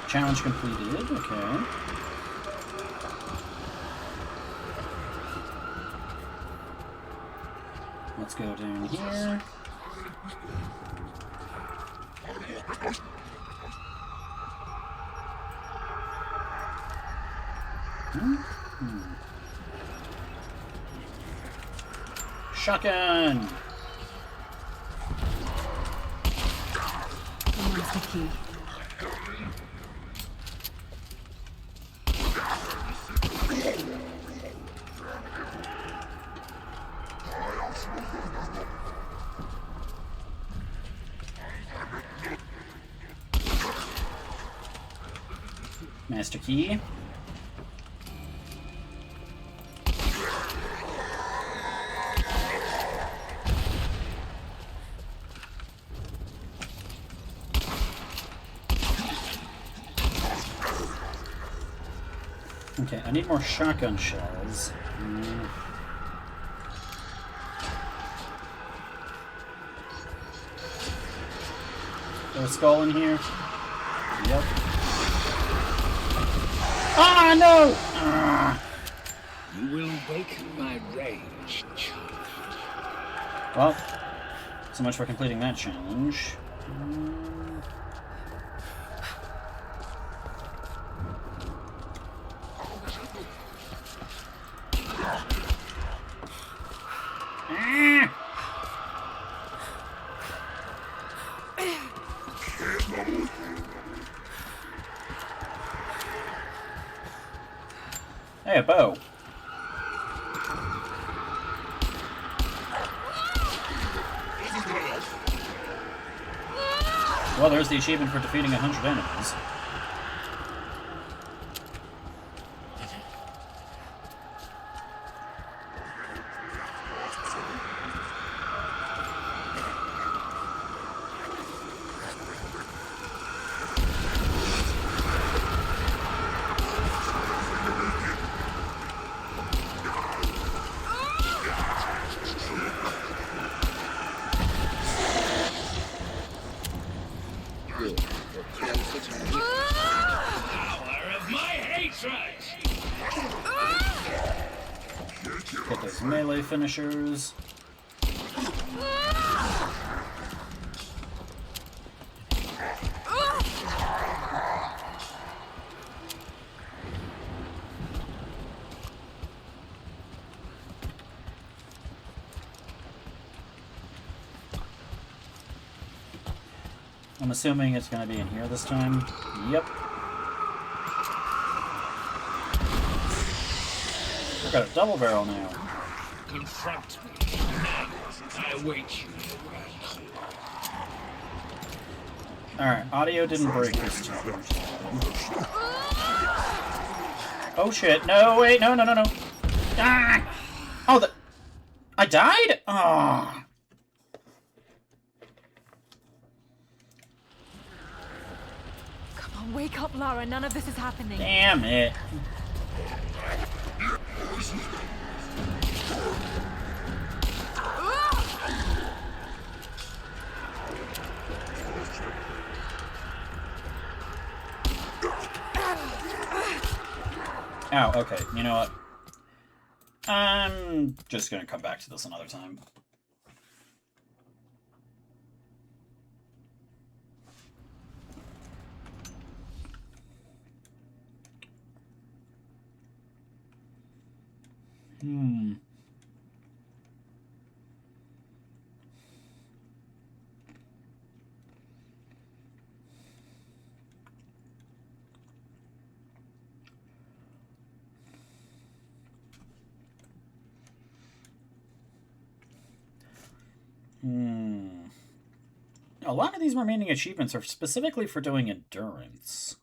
Challenge completed, okay. Let's go down here. Shotgun! The master key. Master key. Okay, I need more shotgun shells. There's a skull in here? Yep. Ah, no! Ah. You will wake my rage, child. Well, so much for completing that challenge. Hey, a bow. Well, there's the achievement for defeating 100 enemies. Get those melee finishers. I'm assuming it's going to be in here this time. Yep. I've got a double barrel now. Confront me. I await you. Alright, audio didn't break this time. Oh shit, no, wait, no. Ah! Oh, I died? Oh. Come on, wake up, Lara. None of this is happening. Damn it. Ow, okay, you know what? I'm just gonna come back to this another time. Hmm. A lot of these remaining achievements are specifically for doing endurance.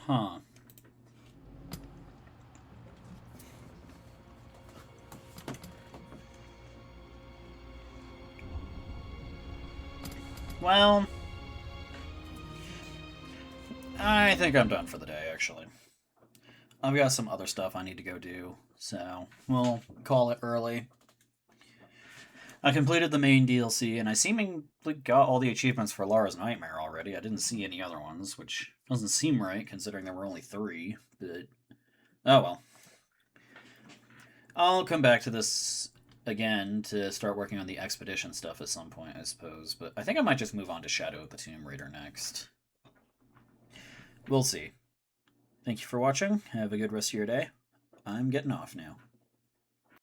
Huh. Well, I think I'm done for the day, actually. I've got some other stuff I need to go do, so we'll call it early. I completed the main DLC, and I seemingly got all the achievements for Lara's Nightmare already. I didn't see any other ones, which doesn't seem right, considering there were only 3, but... oh well. I'll come back to this again to start working on the expedition stuff at some point, I suppose, but I think I might just move on to Shadow of the Tomb Raider next. We'll see. Thank you for watching. Have a good rest of your day. I'm getting off now.